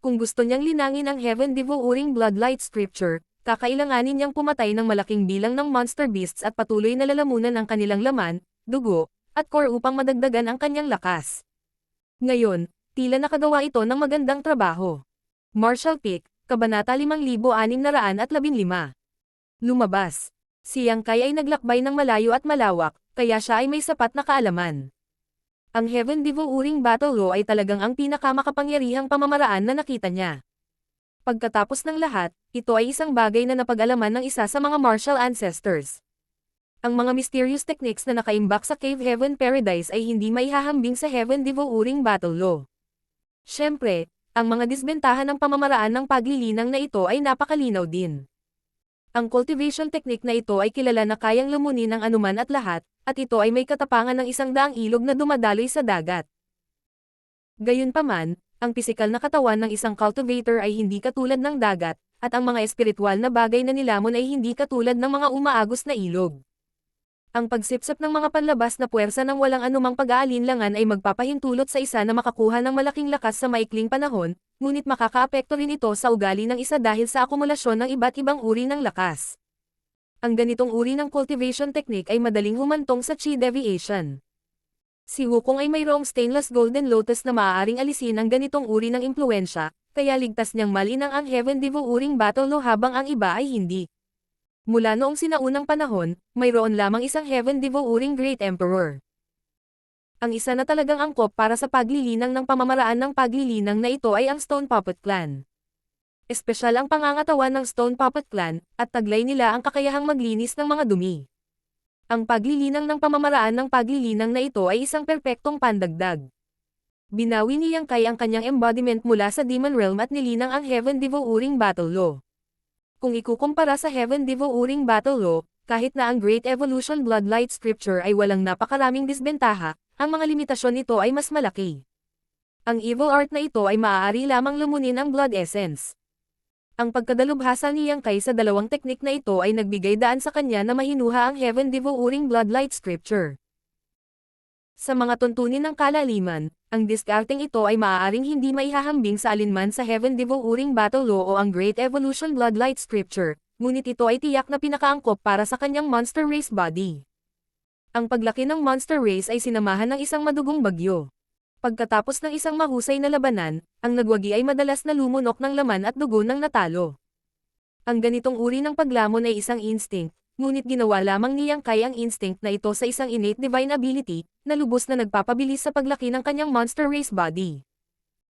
[SPEAKER 1] Kung gusto niyang linangin ang Heaven Devouring Bloodlight Scripture, kakailanganin niyang pumatay ng malaking bilang ng monster beasts at patuloy na lalamunan ang kanilang laman, dugo, at core upang madagdagan ang kanyang lakas. Ngayon, tila nakagawa ito ng magandang trabaho. Martial Peak, Kabanata 5615. Lumabas. Si Yang Kai ay naglakbay ng malayo at malawak, kaya siya ay may sapat na kaalaman. Ang Heaven Devouring Battle Law ay talagang ang pinakamakapangyarihang pamamaraan na nakita niya. Pagkatapos ng lahat, ito ay isang bagay na napag-alaman ng isa sa mga martial ancestors. Ang mga mysterious techniques na nakaimbak sa Cave Heaven Paradise ay hindi maihahambing sa Heaven Devouring Battle Law. Siyempre, ang mga disbentahan ng pamamaraan ng paglilinang na ito ay napakalinaw din. Ang cultivation technique na ito ay kilala na kayang lumunin ng anuman at lahat, at ito ay may katapangan ng 100 ilog na dumadaloy sa dagat. Gayunpaman, ang pisikal na katawan ng isang cultivator ay hindi katulad ng dagat, at ang mga espiritual na bagay na nilamon ay hindi katulad ng mga umaagos na ilog. Ang pagsipsip ng mga panlabas na puwersa ng walang anumang pag-aalinlangan ay magpapahintulot sa isa na makakuha ng malaking lakas sa maikling panahon, ngunit makakaapekto rin ito sa ugali ng isa dahil sa akumulasyon ng iba't ibang uri ng lakas. Ang ganitong uri ng cultivation technique ay madaling humantong sa chi deviation. Si Wukong ay mayroong stainless golden lotus na maaaring alisin ang ganitong uri ng impluensya, kaya ligtas niyang malinang ang Heaven Devouring Battle Law habang ang iba ay hindi. Mula noong sinaunang panahon, mayroon lamang isang Heaven Devouring Great Emperor. Ang isa na talagang angkop para sa paglilinang ng pamamaraan ng paglilinang na ito ay ang Stone Puppet Clan. Espesyal ang pangangatawan ng Stone Puppet Clan, at taglay nila ang kakayahang maglinis ng mga dumi. Ang paglilinang ng pamamaraan ng paglilinang na ito ay isang perpektong pandagdag. Binawi ni Yang Kai ang kanyang embodiment mula sa Demon Realm at nilinang ang Heaven Devouring Battle Law. Kung ikukumpara sa Heaven Devouring Battle Law, kahit na ang Great Evolution Bloodlight Scripture ay walang napakaraming disbentaha, ang mga limitasyon nito ay mas malaki. Ang evil art na ito ay maaari lamang lumunin ang Blood Essence. Ang pagkadalubhasa ni Yang Kai sa dalawang teknik na ito ay nagbigay daan sa kanya na mahinuha ang Heaven Devouring Bloodlight Scripture. Sa mga tuntunin ng kalaliman, ang diskarteng ito ay maaaring hindi maihahambing sa alinman sa Heaven Devouring Battle Law o ang Great Evolution Bloodlight Scripture, ngunit ito ay tiyak na pinakaangkop para sa kanyang monster race body. Ang paglaki ng monster race ay sinamahan ng isang madugong bagyo. Pagkatapos ng isang mahusay na labanan, ang nagwagi ay madalas na lumunok ng laman at dugo ng natalo. Ang ganitong uri ng paglamon ay isang instinct, ngunit ginawa lamang ni Yang Kai ang instinct na ito sa isang innate divine ability, na lubos na nagpapabilis sa paglaki ng kanyang monster race body.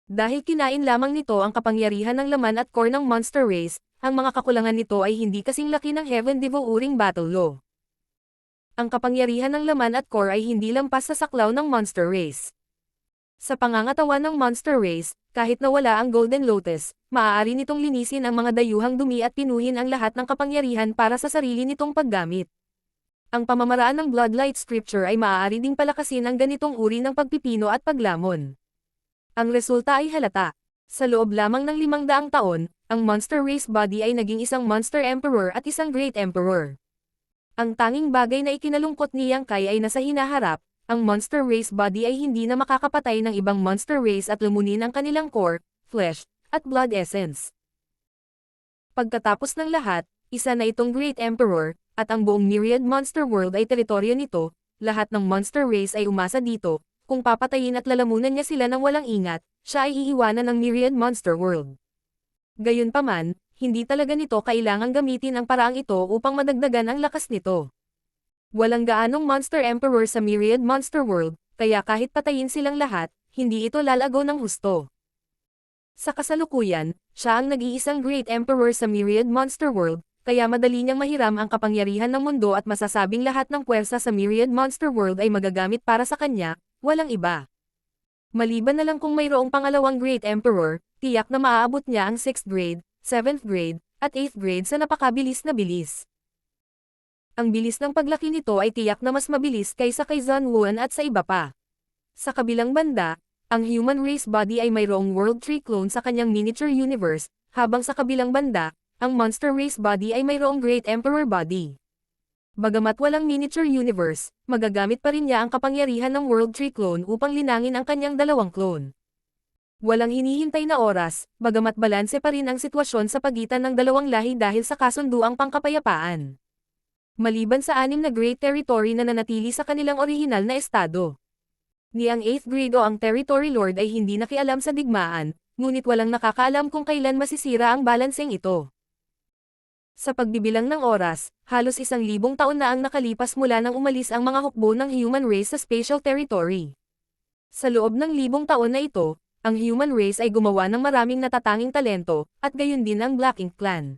[SPEAKER 1] Dahil kinain lamang nito ang kapangyarihan ng laman at core ng monster race, ang mga kakulangan nito ay hindi kasing laki ng Heaven Devouring Battle Law. Ang kapangyarihan ng laman at core ay hindi lampas sa saklaw ng monster race. Sa pangangatawan ng monster race, kahit na wala ang Golden Lotus, maaari nitong linisin ang mga dayuhang dumi at pinuhin ang lahat ng kapangyarihan para sa sarili nitong paggamit. Ang pamamaraan ng Bloodlight Scripture ay maaari ding palakasin ang ganitong uri ng pagpipino at paglamon. Ang resulta ay halata. Sa loob lamang ng 500 taon, ang monster race body ay naging isang Monster Emperor at isang Great Emperor. Ang tanging bagay na ikinalungkot ni Yang Kai ay nasa hinaharap, ang monster race body ay hindi na makakapatay ng ibang monster race at lumunin ang kanilang core, flesh, at blood essence. Pagkatapos ng lahat, isa na itong Great Emperor, at ang buong Myriad Monster World ay teritoryo nito, lahat ng monster race ay umasa dito, kung papatayin at lalamunan niya sila ng walang ingat, siya ay iiwanan ng Myriad Monster World. Gayunpaman, hindi talaga nito kailangang gamitin ang paraang ito upang madagdagan ang lakas nito. Walang gaanong Monster Emperor sa Myriad Monster World, kaya kahit patayin silang lahat, hindi ito lalago ng husto. Sa kasalukuyan, siya ang nag-iisang Great Emperor sa Myriad Monster World, kaya madali niyang mahiram ang kapangyarihan ng mundo at masasabing lahat ng puwersa sa Myriad Monster World ay magagamit para sa kanya, walang iba. Maliban na lang kung mayroong pangalawang Great Emperor, tiyak na maaabot niya ang 6th grade, 7th grade, at 8th grade sa napakabilis na bilis. Ang bilis ng paglaki nito ay tiyak na mas mabilis kaysa kay Zhan Wuan at sa iba pa. Sa kabilang banda, ang human race body ay mayroong World Tree clone sa kanyang miniature universe, habang sa kabilang banda, ang monster race body ay mayroong Great Emperor body. Bagamat walang miniature universe, magagamit pa rin niya ang kapangyarihan ng World Tree clone upang linangin ang kanyang dalawang clone. Walang hinihintay na oras, bagamat balanse pa rin ang sitwasyon sa pagitan ng dalawang lahi dahil sa kasunduang pangkapayapaan. Maliban sa 6 na Great Territory na nanatili sa kanilang orihinal na estado. Ni ang 8th grade o ang Territory Lord ay hindi nakialam sa digmaan, ngunit walang nakakaalam kung kailan masisira ang balanseng ito. Sa pagbibilang ng oras, halos 1,000 taon na ang nakalipas mula nang umalis ang mga hukbo ng human race sa Spatial Territory. Sa loob ng 1,000 taon na ito, ang human race ay gumawa ng maraming natatanging talento, at gayon din ang Black Ink Clan.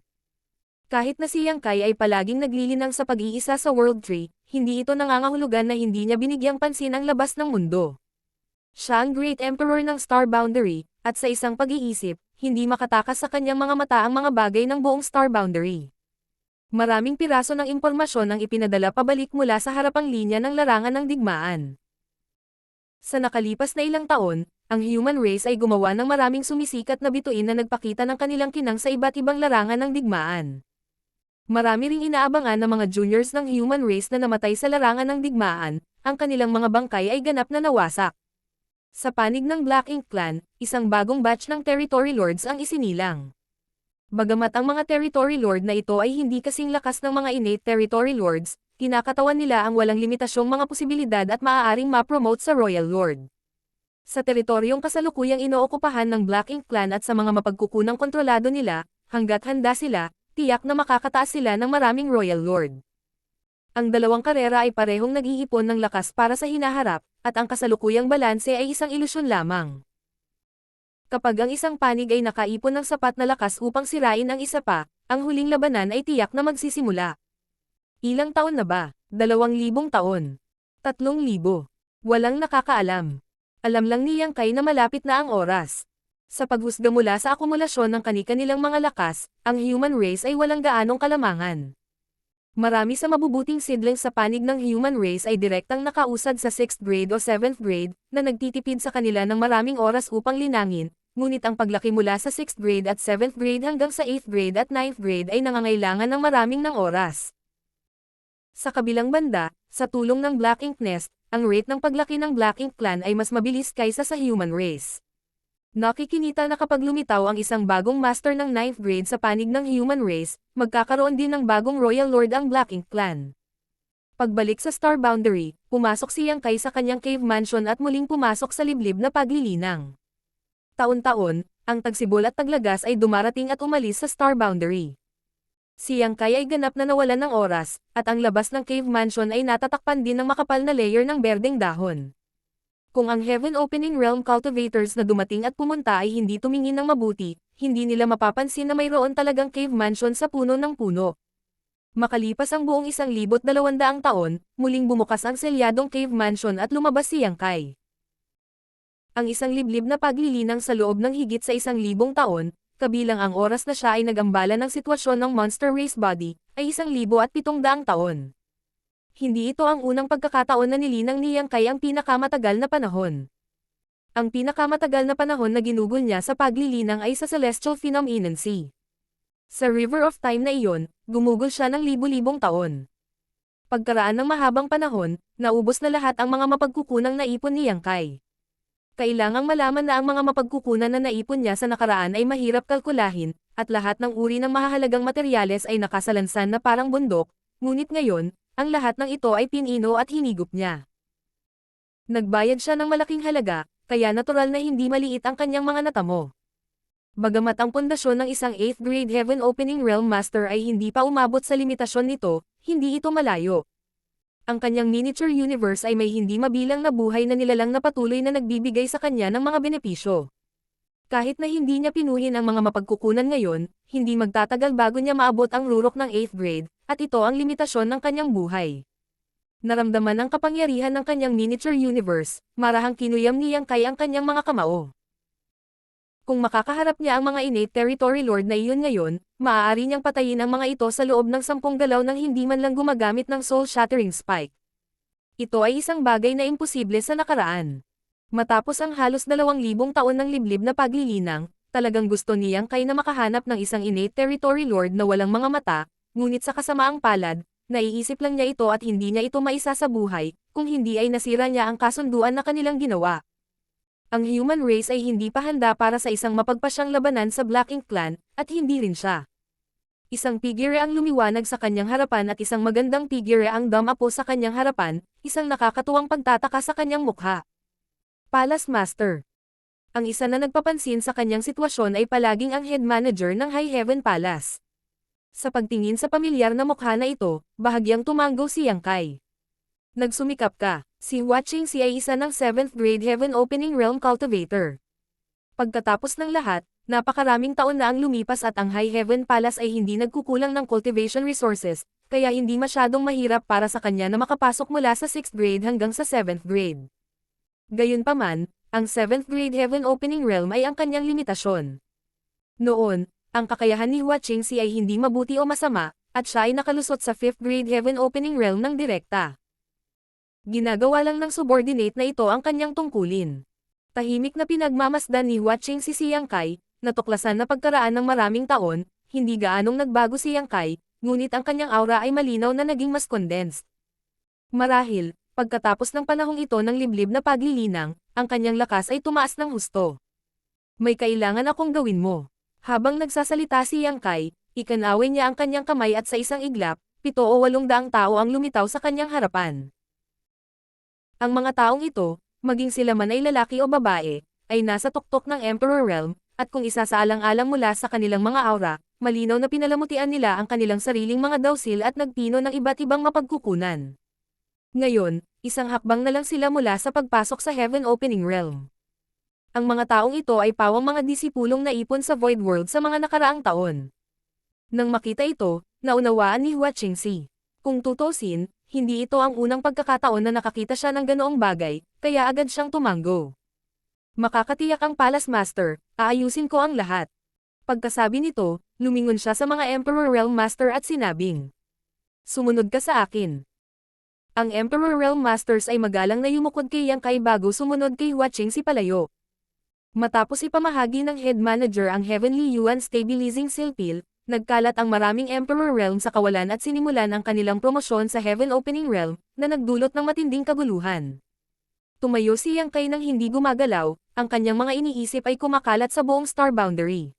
[SPEAKER 1] Kahit na si Yang Kai ay palaging naglilinang sa pag-iisa sa World Tree, hindi ito nangangahulugan na hindi niya binigyang pansin ang labas ng mundo. Siya ang Great Emperor ng Star Boundary, at sa isang pag-iisip, hindi makatakas sa kanyang mga mata ang mga bagay ng buong Star Boundary. Maraming piraso ng impormasyon ang ipinadala pabalik mula sa harapang linya ng larangan ng digmaan. Sa nakalipas na ilang taon, ang human race ay gumawa ng maraming sumisikat na bituin na nagpakita ng kanilang kinang sa iba't ibang larangan ng digmaan. Marami ring inaabangan ng mga juniors ng human race na namatay sa larangan ng digmaan, ang kanilang mga bangkay ay ganap na nawasak. Sa panig ng Black Ink Clan, isang bagong batch ng Territory Lords ang isinilang. Bagamat ang mga Territory Lord na ito ay hindi kasing lakas ng mga innate Territory Lords, kinakatawan nila ang walang limitasyong mga posibilidad at maaaring ma-promote sa Royal Lord. Sa teritoryong kasalukuyang inookupahan ng Black Ink Clan at sa mga mapagkukunang kontrolado nila, hanggat handa sila, tiyak na makakataas sila ng maraming Royal Lord. Ang dalawang karera ay parehong nag-iipon ng lakas para sa hinaharap, at ang kasalukuyang balanse ay isang ilusyon lamang. Kapag ang isang panig ay nakaipon ng sapat na lakas upang sirain ang isa pa, ang huling labanan ay tiyak na magsisimula. Ilang taon na ba? 2,000 taon. 3,000. Walang nakakaalam. Alam lang ni Yang Kai na malapit na ang oras. Sa paghusga mula sa akumulasyon ng kani-kanilang mga lakas, ang human race ay walang gaanong kalamangan. Marami sa mabubuting seedlings sa panig ng human race ay direktang nakausad sa 6th grade o 7th grade, na nagtitipid sa kanila ng maraming oras upang linangin, ngunit ang paglaki mula sa 6th grade at 7th grade hanggang sa 8th grade at 9th grade ay nangangailangan ng maraming ng oras. Sa kabilang banda, sa tulong ng Black Ink Nest, ang rate ng paglaki ng Black Ink Clan ay mas mabilis kaysa sa human race. Nakikinita na kapag lumitaw ang isang bagong master ng 9th grade sa panig ng human race, magkakaroon din ng bagong Royal Lord ang Black Ink Clan. Pagbalik sa Star Boundary, pumasok si Yang Kai sa kanyang cave mansion at muling pumasok sa liblib na paglilinang. Taon-taon, ang tagsibol at taglagas ay dumarating at umalis sa Star Boundary. Si Yang Kai ay ganap na nawalan ng oras, at ang labas ng cave mansion ay natatakpan din ng makapal na layer ng berdeng dahon. Kung ang Heaven Opening Realm cultivators na dumating at pumunta ay hindi tumingin ng mabuti, hindi nila mapapansin na mayroon talagang cave mansion sa puno ng puno. Makalipas ang buong 1,200 taon, muling bumukas ang selyadong cave mansion at lumabas si Yang Kai. Ang isang liblib na paglilinang sa loob ng higit sa 1,000 taon, kabilang ang oras na siya ay nagambala ng sitwasyon ng monster race body, ay 1,700 taon. Hindi ito ang unang pagkakataon na nilinang ni Yang Kai ang pinakamatagal na panahon. Ang pinakamatagal na panahon na ginugol niya sa paglilinang ay sa Celestial Phenomenon Sea. Sa River of Time na iyon, gumugol siya ng libu-libong taon. Pagkaraan ng mahabang panahon, naubos na lahat ang mga mapagkukunang naipon ni Yang Kai. Kailangang malaman na ang mga mapagkukunan na naipon niya sa nakaraan ay mahirap kalkulahin, at lahat ng uri ng mahahalagang materyales ay nakasalansan na parang bundok, ngunit ngayon, ang lahat ng ito ay pinino at hinigop niya. Nagbayad siya ng malaking halaga, kaya natural na hindi maliit ang kanyang mga natamo. Bagamat ang pundasyon ng isang 8th grade Heaven Opening Realm Master ay hindi pa umabot sa limitasyon nito, hindi ito malayo. Ang kanyang miniature universe ay may hindi mabilang na buhay na nilalang na patuloy na nagbibigay sa kanya ng mga benepisyo. Kahit na hindi niya pinuhin ang mga mapagkukunan ngayon, hindi magtatagal bago niya maabot ang rurok ng 8th grade, at ito ang limitasyon ng kanyang buhay. Naramdaman ang kapangyarihan ng kanyang miniature universe, marahang kinuyam ni Yang Kai ang kanyang mga kamao. Kung makakaharap niya ang mga innate territory lord na iyon ngayon, maaari niyang patayin ang mga ito sa loob ng 10 galaw nang hindi man lang gumagamit ng soul-shattering spike. Ito ay isang bagay na imposible sa nakaraan. Matapos ang halos 2,000 taon ng liblib na paglilinang, talagang gusto ni Yang Kai na makahanap ng isang innate territory lord na walang mga mata, ngunit sa kasamaang palad, naiisip lang niya ito at hindi niya ito maisa sa buhay, kung hindi ay nasira niya ang kasunduan na kanilang ginawa. Ang human race ay hindi pa handa para sa isang mapagpasyang labanan sa Black Ink Clan, at hindi rin siya. Isang figure ang lumiwanag sa kanyang harapan at isang magandang figure ang dumapo sa kanyang harapan, isang nakakatuwang pagtataka sa kanyang mukha. Palace Master. Ang isa na nagpapansin sa kanyang sitwasyon ay palaging ang head manager ng High Heaven Palace. Sa pagtingin sa pamilyar na mukha na ito, bahagyang tumanggo si Yang Kai. Nagsumikap ka. Si Hua Qingxi ay isa ng 7th grade Heaven Opening Realm Cultivator. Pagkatapos ng lahat, napakaraming taon na ang lumipas at ang High Heaven Palace ay hindi nagkukulang ng cultivation resources, kaya hindi masyadong mahirap para sa kanya na makapasok mula sa 6th grade hanggang sa 7th grade. Gayunpaman, ang 7th grade Heaven Opening Realm ay ang kanyang limitasyon. Noon, ang kakayahan ni Hua Qingxi ay hindi mabuti o masama, at siya ay nakalusot sa 5th grade Heaven Opening Realm ng direkta. Ginagawa lang ng subordinate na ito ang kanyang tungkulin. Tahimik na pinagmamasdan ni Hua Qingxi si Yang Kai, natuklasan na pagkaraan ng maraming taon, hindi gaanong nagbago si Yang Kai, ngunit ang kanyang aura ay malinaw na naging mas condensed. Marahil, pagkatapos ng panahong ito ng liblib na paglilinang, ang kanyang lakas ay tumaas ng husto. May kailangan akong gawin mo. Habang nagsasalita si Yang Kai, ikanawin niya ang kanyang kamay at sa isang iglap, 7 o 800 tao ang lumitaw sa kanyang harapan. Ang mga taong ito, maging sila man ay lalaki o babae, ay nasa tuktok ng Emperor Realm, at kung isasaalang-alang mula sa kanilang mga aura, malinaw na pinalamutian nila ang kanilang sariling mga dawsil at nagpino ng iba't ibang mapagkukunan. Ngayon, isang hakbang na lang sila mula sa pagpasok sa Heaven Opening Realm. Ang mga taong ito ay pawang mga disipulong naipon sa Void World sa mga nakaraang taon. Nang makita ito, naunawaan ni Hua Qingxi. Kung tutusin, hindi ito ang unang pagkakataon na nakakita siya ng ganoong bagay, kaya agad siyang tumanggo. Makakatiyak ang Palace Master, aayusin ko ang lahat. Pagkasabi nito, lumingon siya sa mga Emperor Realm Master at sinabing, "Sumunod ka sa akin." Ang Emperor Realm Masters ay magalang na yumukod kay Yang Kai bago sumunod kay Hua Qingxi palayo. Matapos ipamahagi ng head manager ang Heavenly Yuan Stabilizing Silpil, nagkalat ang maraming Emperor Realm sa kawalan at sinimulan ang kanilang promosyon sa Heaven Opening Realm, na nagdulot ng matinding kaguluhan. Tumayo si Yang Kai nang hindi gumagalaw, ang kanyang mga iniisip ay kumakalat sa buong Star Boundary.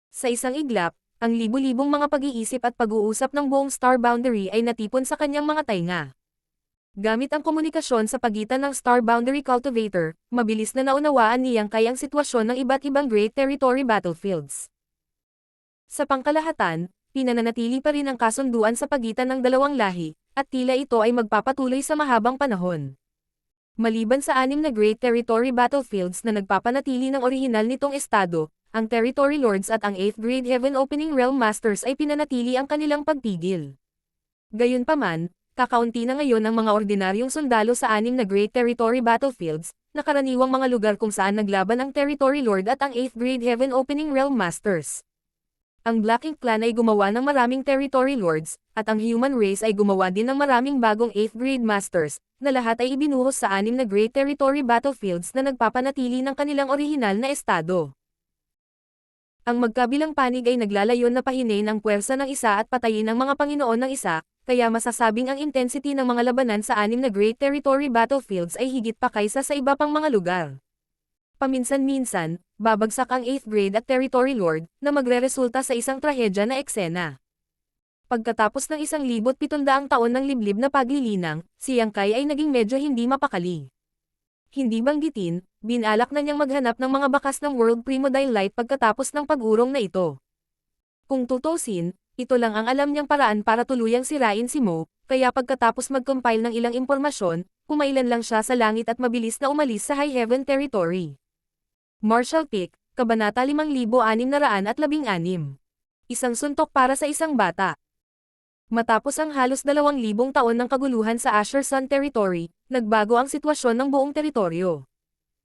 [SPEAKER 1] Sa isang iglap, ang libu-libong mga pag-iisip at pag-uusap ng buong Star Boundary ay natipon sa kanyang mga tainga. Gamit ang komunikasyon sa pagitan ng Star Boundary Cultivator, mabilis na naunawaan ni Yang Kai ang sitwasyon ng iba't ibang Great Territory Battlefields. Sa pangkalahatan, pinananatili pa rin ang kasunduan sa pagitan ng dalawang lahi, at tila ito ay magpapatuloy sa mahabang panahon. Maliban sa 6 na Great Territory Battlefields na nagpapanatili ng orihinal nitong estado, ang Territory Lords at ang 8th Grade Heaven Opening Realm Masters ay pinanatili ang kanilang pagpigil. Gayunpaman, kakaunti na ngayon ang mga ordinaryong sundalo sa 6 na Great Territory Battlefields, na karaniwang mga lugar kung saan naglaban ang Territory Lord at ang 8th Grade Heaven Opening Realm Masters. Ang Black Ink Clan ay gumawa ng maraming Territory Lords, at ang Human Race ay gumawa din ng maraming bagong 8th Grade Masters, na lahat ay ibinuhos sa 6 na Great Territory Battlefields na nagpapanatili ng kanilang orihinal na estado. Ang magkabilang panig ay naglalayon na pahinain ang puwersa ng isa at patayin ang mga Panginoon ng isa, kaya masasabing ang intensity ng mga labanan sa 6 na Great Territory Battlefields ay higit pa kaysa sa iba pang mga lugar. Paminsan-minsan, babagsak ang 8th Grade at Territory Lord, na magreresulta sa isang trahedya na eksena. Pagkatapos ng 1,700 taon ng liblib na paglilinang, si Yang Kai ay naging medyo hindi mapakali. Hindi banggitin, binalak na niyang maghanap ng mga bakas ng World Primordial Light pagkatapos ng pag-urong na ito. Kung tutusin, ito lang ang alam niyang paraan para tuluyang sirain si Mo, kaya pagkatapos mag-compile ng ilang impormasyon, kumailan lang siya sa langit at mabilis na umalis sa High Heaven Territory. Martial Peak, Kabanata 5616. Isang suntok para sa isang bata. Matapos ang halos 2,000 taon ng kaguluhan sa Asher Sun Territory, nagbago ang sitwasyon ng buong teritoryo.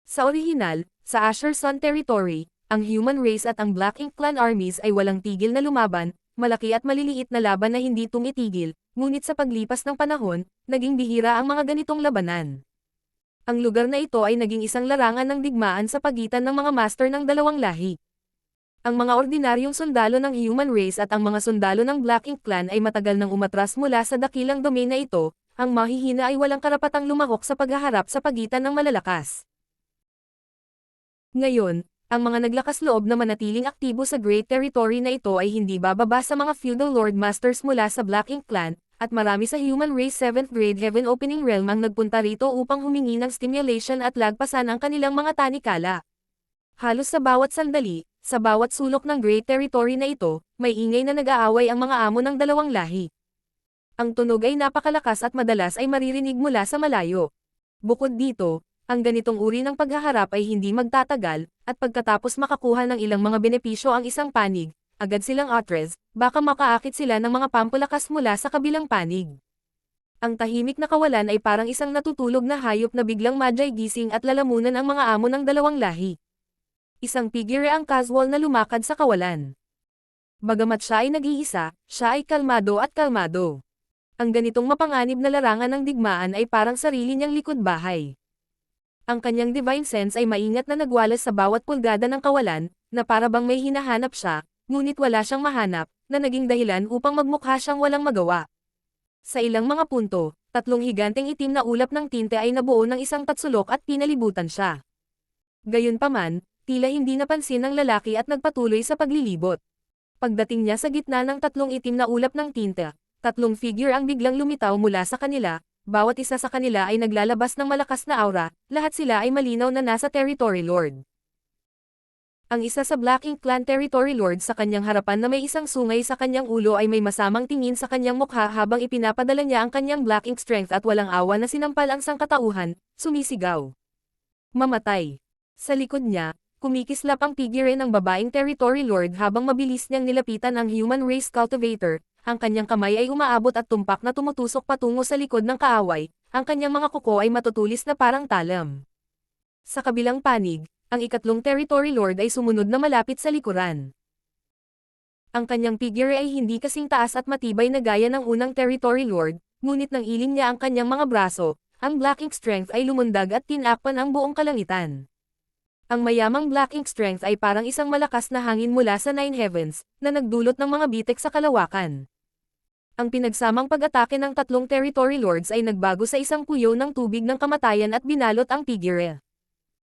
[SPEAKER 1] Sa orihinal, sa Asher Sun Territory, ang Human Race at ang Black Ink Clan armies ay walang tigil na lumaban, malaki at maliliit na laban na hindi tumitigil, ngunit sa paglipas ng panahon, naging bihira ang mga ganitong labanan. Ang lugar na ito ay naging isang larangan ng digmaan sa pagitan ng mga master ng dalawang lahi. Ang mga ordinaryong sundalo ng Human Race at ang mga sundalo ng Black Ink Clan ay matagal nang umatras mula sa dakilang domain na ito, ang mahihina ay walang karapatang lumahok sa paghaharap sa pagitan ng malalakas. Ngayon, ang mga naglakas loob na manatiling aktibo sa Great Territory na ito ay hindi bababa sa mga Feudal Lord Masters mula sa Black Ink Clan, at marami sa Human Race 7th Grade Heaven Opening Realm ang nagpunta rito upang humingi ng stimulation at lagpasan ang kanilang mga tanikala. Halos sa bawat sandali, sa bawat sulok ng Great Territory na ito, may ingay na nag-aaway ang mga amo ng dalawang lahi. Ang tunog ay napakalakas at madalas ay maririnig mula sa malayo. Bukod dito, ang ganitong uri ng paghaharap ay hindi magtatagal, at pagkatapos makakuha ng ilang mga benepisyo ang isang panig, agad silang atres, baka makaakit sila ng mga pampalakas mula sa kabilang panig. Ang tahimik na kawalan ay parang isang natutulog na hayop na biglang madyay gising at lalamunan ang mga amo ng dalawang lahi. Isang figure ang casual na lumakad sa kawalan. Bagamat siya ay nag-iisa, siya ay kalmado at kalmado. Ang ganitong mapanganib na larangan ng digmaan ay parang sarili niyang likod bahay. Ang kanyang divine sense ay maingat na nagwalas sa bawat pulgada ng kawalan, na para bang may hinahanap siya, ngunit wala siyang mahanap, na naging dahilan upang magmukha siyang walang magawa. Sa ilang mga punto, 3 higanteng itim na ulap ng tinte ay nabuo ng isang tatsulok at pinalibutan siya. Gayunpaman, tila hindi napansin ng lalaki at nagpatuloy sa paglilibot. Pagdating niya sa gitna ng 3 itim na ulap ng tinte, 3 figure ang biglang lumitaw mula sa kanila, bawat isa sa kanila ay naglalabas ng malakas na aura, lahat sila ay malinaw na nasa Territory Lord. Ang isa sa Black Ink Clan Territory Lord sa kanyang harapan na may isang sungay sa kanyang ulo ay may masamang tingin sa kanyang mukha habang ipinapadala niya ang kanyang Black Ink Strength at walang awa na sinampal ang sangkatauhan, sumisigaw. Mamatay. Sa likod niya, kumikislap ang figure ng babaeng Territory Lord habang mabilis niyang nilapitan ang Human Race Cultivator, ang kanyang kamay ay umaabot at tumpak na tumutusok patungo sa likod ng kaaway, ang kanyang mga kuko ay matutulis na parang talam. Sa kabilang panig, ang ikatlong Territory Lord ay sumunod na malapit sa likuran. Ang kanyang figure ay hindi kasing taas at matibay na gaya ng unang Territory Lord, ngunit nang ilim niya ang kanyang mga braso, ang Black Ink Strength ay lumundag at tinakpan ang buong kalangitan. Ang mayamang Black Ink Strength ay parang isang malakas na hangin mula sa Nine Heavens, na nagdulot ng mga bitek sa kalawakan. Ang pinagsamang pag-atake ng 3 Territory Lords ay nagbago sa isang puyo ng tubig ng kamatayan at binalot ang figure.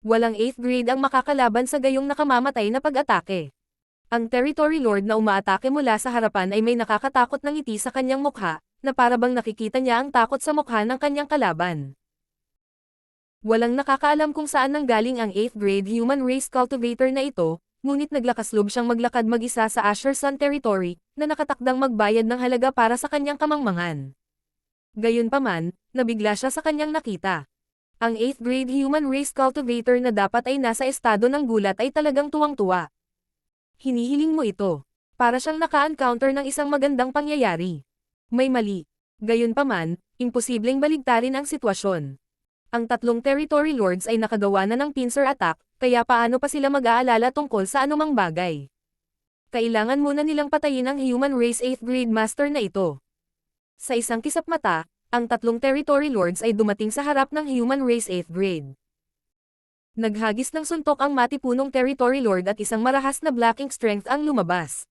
[SPEAKER 1] Walang 8th grade ang makakalaban sa gayong nakamamatay na pag-atake. Ang Territory Lord na umaatake mula sa harapan ay may nakakatakot na ngiti sa kanyang mukha, na para bang nakikita niya ang takot sa mukha ng kanyang kalaban. Walang nakakaalam kung saan nanggaling ang 8th grade Human Race Cultivator na ito, ngunit naglakas-loob siyang maglakad mag-isa sa Asher Sun Territory, na nakatakdang magbayad ng halaga para sa kanyang kamangmangan. Gayunpaman, nabigla siya sa kanyang nakita. Ang 8th grade human race cultivator na dapat ay nasa estado ng gulat ay talagang tuwang-tuwa. Hinihiling mo ito. Para siyang naka-encounter ng isang magandang pangyayari. May mali. Gayunpaman, imposibleng baligtarin ang sitwasyon. Ang tatlong territory lords ay nakagawa na ng pincer attack, kaya paano pa sila mag-aalala tungkol sa anumang bagay? Kailangan muna nilang patayin ang human race 8th grade master na ito. Sa isang kisap mata, ang tatlong territory lords ay dumating sa harap ng human race 8th grade. Naghagis ng suntok ang matipunong territory lord at isang marahas na black ink strength ang lumabas.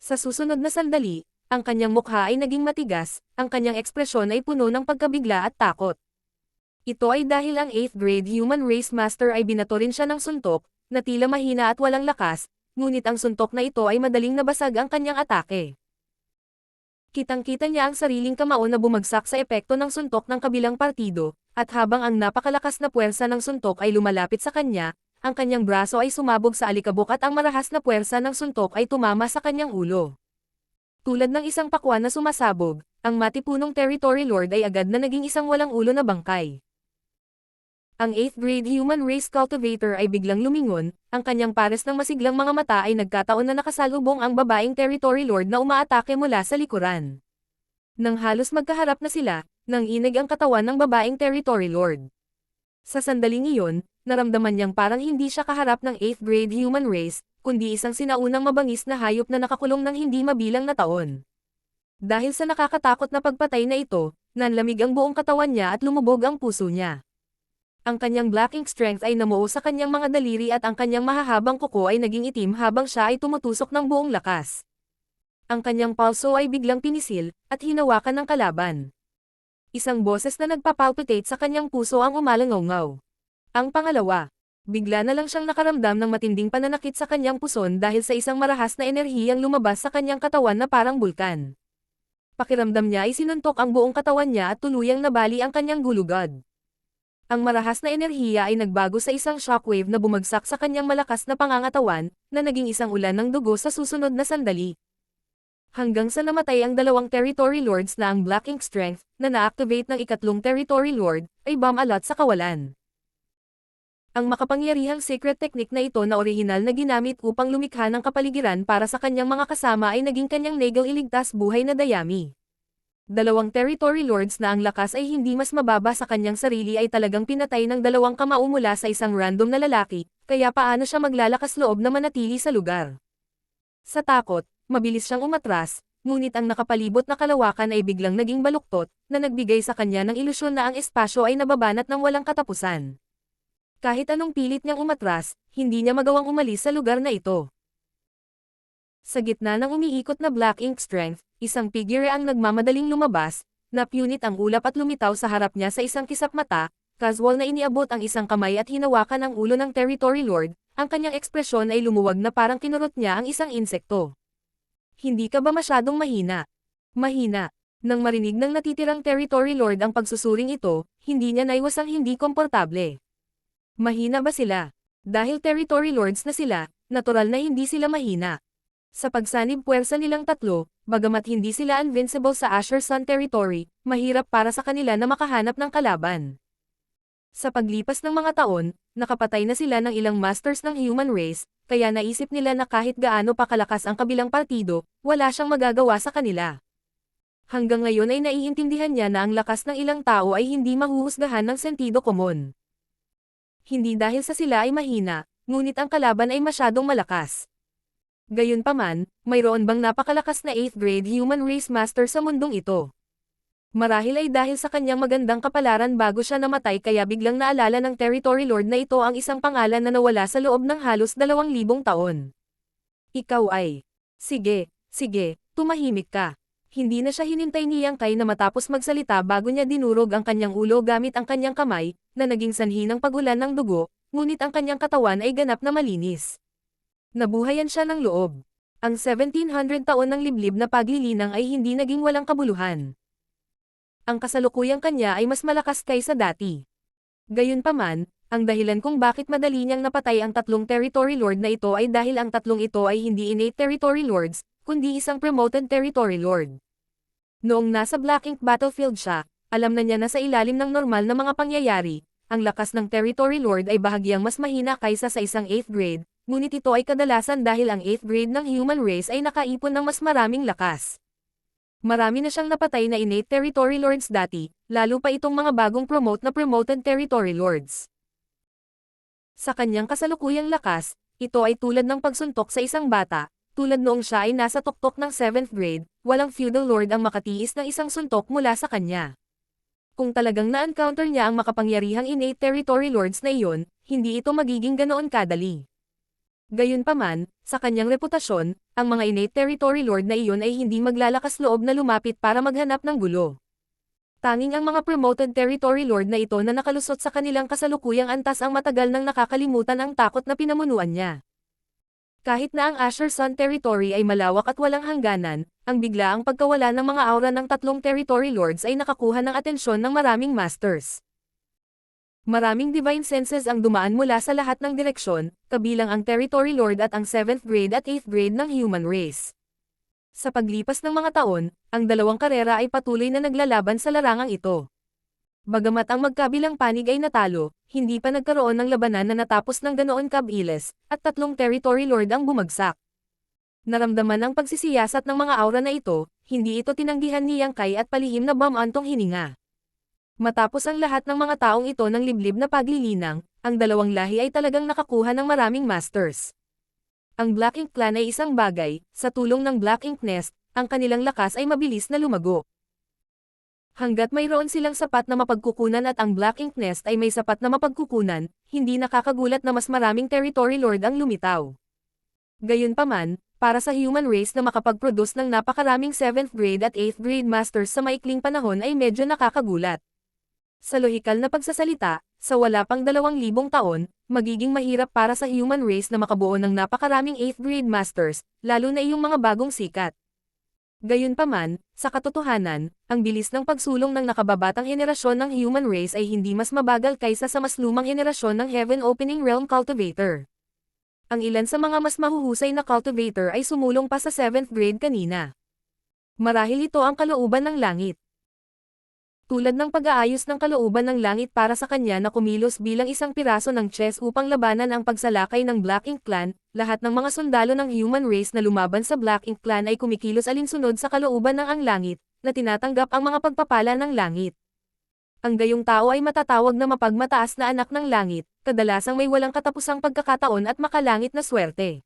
[SPEAKER 1] Sa susunod na sandali, ang kanyang mukha ay naging matigas, ang kanyang ekspresyon ay puno ng pagkabigla at takot. Ito ay dahil ang 8th grade human race master ay binato rin siya ng suntok, na tila mahina at walang lakas, ngunit ang suntok na ito ay madaling nabasag ang kanyang atake. Kitang-kita niya ang sariling kamao na bumagsak sa epekto ng suntok ng kabilang partido, at habang ang napakalakas na puwersa ng suntok ay lumalapit sa kanya, ang kanyang braso ay sumabog sa alikabok at ang marahas na puwersa ng suntok ay tumama sa kanyang ulo. Tulad ng isang pakwan na sumasabog, ang matipunong territory lord ay agad na naging isang walang ulo na bangkay. Ang 8th grade human race cultivator ay biglang lumingon, ang kanyang pares ng masiglang mga mata ay nagkataon na nakasalubong ang babaeng territory lord na umaatake mula sa likuran. Nang halos magkaharap na sila, nanginig ang katawan ng babaeng territory lord. Sa sandaling iyon, naramdaman niyang parang hindi siya kaharap ng 8th grade human race, kundi isang sinaunang mabangis na hayop na nakakulong ng hindi mabilang na taon. Dahil sa nakakatakot na pagpatay na ito, nanlamig ang buong katawan niya at lumubog ang puso niya. Ang kanyang black ink strength ay namuo sa kanyang mga daliri at ang kanyang mahahabang kuko ay naging itim habang siya ay tumutusok ng buong lakas. Ang kanyang pulso ay biglang pinisil, at hinawakan ng kalaban. Isang boses na nagpapalpitate sa kanyang puso ang umalangaw-ngaw. Ang pangalawa, bigla na lang siyang nakaramdam ng matinding pananakit sa kanyang puson dahil sa isang marahas na enerhiyang lumabas sa kanyang katawan na parang bulkan. Pakiramdam niya ay sinuntok ang buong katawan niya at tuluyang nabali ang kanyang gulugod. Ang marahas na enerhiya ay nagbago sa isang shockwave na bumagsak sa kanyang malakas na pangangatawan, na naging isang ulan ng dugo sa susunod na sandali. Hanggang sa namatay ang dalawang territory lords na ang black ink strength, na na-activate ng ikatlong territory lord, ay bomb-alot sa kawalan. Ang makapangyarihang secret technique na ito na orihinal na ginamit upang lumikha ng kapaligiran para sa kanyang mga kasama ay naging kanyang legal iligtas buhay na dayami. Dalawang territory lords na ang lakas ay hindi mas mababa sa kanyang sarili ay talagang pinatay ng dalawang kamao mula sa isang random na lalaki, kaya paano siya maglalakas loob na manatili sa lugar? Sa takot, mabilis siyang umatras, ngunit ang nakapalibot na kalawakan ay biglang naging baluktot, na nagbigay sa kanya ng ilusyon na ang espasyo ay nababanat ng walang katapusan. Kahit anong pilit niyang umatras, hindi niya magawang umalis sa lugar na ito. Sa gitna ng umiikot na black ink strength, isang figure ang nagmamadaling lumabas, napunit ang ulap at lumitaw sa harap niya sa isang kisap mata, casual na iniabot ang isang kamay at hinawakan ang ulo ng territory lord, ang kanyang ekspresyon ay lumuwag na parang kinurot niya ang isang insekto. Hindi ka ba masyadong mahina? Mahina. Nang marinig ng natitirang territory lord ang pagsusuring ito, hindi niya naiwasang hindi komportable. Mahina ba sila? Dahil territory lords na sila, natural na hindi sila mahina. Sa pagsanib puwersa nilang tatlo, bagamat hindi sila invincible sa Asher Sun Territory, mahirap para sa kanila na makahanap ng kalaban. Sa paglipas ng mga taon, nakapatay na sila ng ilang masters ng human race, kaya naisip nila na kahit gaano pa kalakas ang kabilang partido, wala siyang magagawa sa kanila. Hanggang ngayon ay naiintindihan niya na ang lakas ng ilang tao ay hindi mahuhusgahan ng sentido komon. Hindi dahil sa sila ay mahina, ngunit ang kalaban ay masyadong malakas. Gayunpaman, mayroon bang napakalakas na 8th grade human race master sa mundong ito? Marahil ay dahil sa kanyang magandang kapalaran bago siya namatay kaya biglang naalala ng territory lord na ito ang isang pangalan na nawala sa loob ng halos 2,000 taon. Ikaw ay, sige, tumahimik ka. Hindi na siya hinintay ni Yang Kai na matapos magsalita bago niya dinurog ang kanyang ulo gamit ang kanyang kamay, na naging sanhi ng pagulan ng dugo, ngunit ang kanyang katawan ay ganap na malinis. Nabuhayan siya ng loob. Ang 1700 taon ng liblib na paglilinang ay hindi naging walang kabuluhan. Ang kasalukuyang kanya ay mas malakas kaysa dati. Gayunpaman, ang dahilan kung bakit madali niyang napatay ang tatlong territory lord na ito ay dahil ang tatlong ito ay hindi innate territory lords, kundi isang promoted territory lord. Noong nasa Black Ink battlefield siya, alam na niya na sa ilalim ng normal na mga pangyayari, ang lakas ng territory lord ay bahagyang mas mahina kaysa sa isang 8th grade, ngunit ito ay kadalasan dahil ang 8th grade ng human race ay nakaipon ng mas maraming lakas. Marami na siyang napatay na innate territory lords dati, lalo pa itong mga bagong promote na promoted territory lords. Sa kanyang kasalukuyang lakas, ito ay tulad ng pagsuntok sa isang bata, tulad noong siya ay nasa tuktok ng 7th grade, walang feudal lord ang makatiis ng isang suntok mula sa kanya. Kung talagang na-encounter niya ang makapangyarihang innate territory lords na iyon, hindi ito magiging ganoon kadali. Gayunpaman, sa kanyang reputasyon, ang mga innate territory lord na iyon ay hindi maglalakas loob na lumapit para maghanap ng gulo. Tanging ang mga promoted territory lord na ito na nakalusot sa kanilang kasalukuyang antas ang matagal nang nakakalimutan ang takot na pinamunuan niya. Kahit na ang Asher Sun territory ay malawak at walang hangganan, ang biglaang pagkawala ng mga aura ng tatlong territory lords ay nakakuha ng atensyon ng maraming masters. Maraming divine senses ang dumaan mula sa lahat ng direksyon, kabilang ang territory lord at ang 7th grade at 8th grade ng human race. Sa paglipas ng mga taon, ang dalawang karera ay patuloy na naglalaban sa larangang ito. Bagamat ang magkabilang panig ay natalo, hindi pa nagkaroon ng labanan na natapos ng ganoon kabilis, at tatlong territory lord ang bumagsak. Naramdaman ang pagsisiyasat ng mga aura na ito, hindi ito tinanggihan ni Yang Kai at palihim na bumantong hininga. Matapos ang lahat ng mga taong ito ng liblib na paglilinang, ang dalawang lahi ay talagang nakakuha ng maraming masters. Ang Black Ink clan ay isang bagay, sa tulong ng Black Ink Nest, ang kanilang lakas ay mabilis na lumago. Hanggat mayroon silang sapat na mapagkukunan at ang Black Ink Nest ay may sapat na mapagkukunan, hindi nakakagulat na mas maraming territory lord ang lumitaw. Gayunpaman, para sa human race na makapag-produce ng napakaraming 7th grade at 8th grade masters sa maikling panahon ay medyo nakakagulat. Sa lohikal na pagsasalita, sa wala pang 2,000 taon, magiging mahirap para sa human race na makabuo ng napakaraming 8th grade masters, lalo na iyong mga bagong sikat. Gayunpaman, sa katotohanan, ang bilis ng pagsulong ng nakababatang henerasyon ng human race ay hindi mas mabagal kaysa sa mas lumang henerasyon ng Heaven Opening Realm Cultivator. Ang ilan sa mga mas mahuhusay na cultivator ay sumulong pa sa 7th grade kanina. Marahil ito ang kalooban ng langit. Tulad ng pag-aayos ng kalooban ng langit para sa kanya na kumilos bilang isang piraso ng chess upang labanan ang pagsalakay ng Black Ink clan, lahat ng mga sundalo ng human race na lumaban sa Black Ink clan ay kumikilos alinsunod sa kalooban ng ang langit, na tinatanggap ang mga pagpapala ng langit. Ang gayong tao ay matatawag na mapagmataas na anak ng langit, kadalasang may walang katapusang pagkakataon at makalangit na swerte.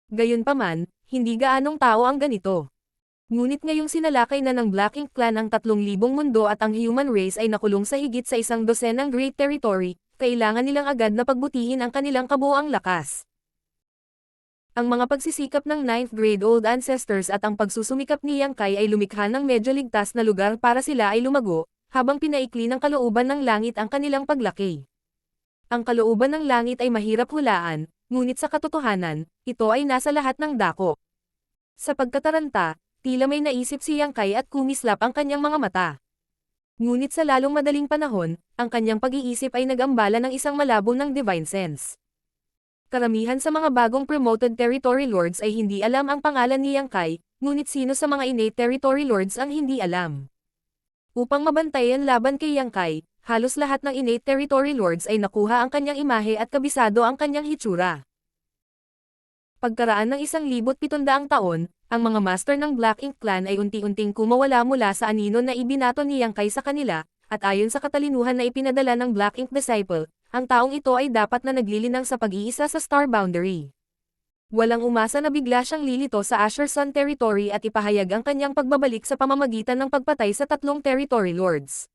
[SPEAKER 1] Gayunpaman, hindi gaanong tao ang ganito. Ngunit ngayong sinalakay na ng Black Ink clan ang 3,000 mundo at ang human race ay nakulong sa higit sa 1 dosenang great territory, kailangan nilang agad na pagbutihin ang kanilang kabuuang lakas. Ang mga pagsisikap ng 9th grade old ancestors at ang pagsusumikap ni Yang Kai ay lumikha ng medyo ligtas na lugar para sila ay lumago, habang pinaikli ng kalooban ng langit ang kanilang paglaki. Ang kalooban ng langit ay mahirap hulaan, ngunit sa katotohanan, ito ay nasa lahat ng dako. Sa pagkataranta, tila may naisip si Yang Kai at kumislap ang kanyang mga mata. Ngunit sa lalong madaling panahon, ang kanyang pag-iisip ay nag-ambala ng isang malabo ng divine sense. Karamihan sa mga bagong promoted territory lords ay hindi alam ang pangalan ni Yang Kai, ngunit sino sa mga innate territory lords ang hindi alam. Upang mabantayan laban kay Yang Kai, halos lahat ng innate territory lords ay nakuha ang kanyang imahe at kabisado ang kanyang hitsura. Pagkaraan ng 1,700 taon, ang mga master ng Black Ink clan ay unti-unting kumawala mula sa anino na ibinato ni Yang Kai sa kanila, at ayon sa katalinuhan na ipinadala ng Black Ink disciple, ang taong ito ay dapat na naglilinang sa pag-iisa sa Star Boundary. Walang umasa na bigla siyang lilito sa Asher Sun territory at ipahayag ang kanyang pagbabalik sa pamamagitan ng pagpatay sa 3 territory lords.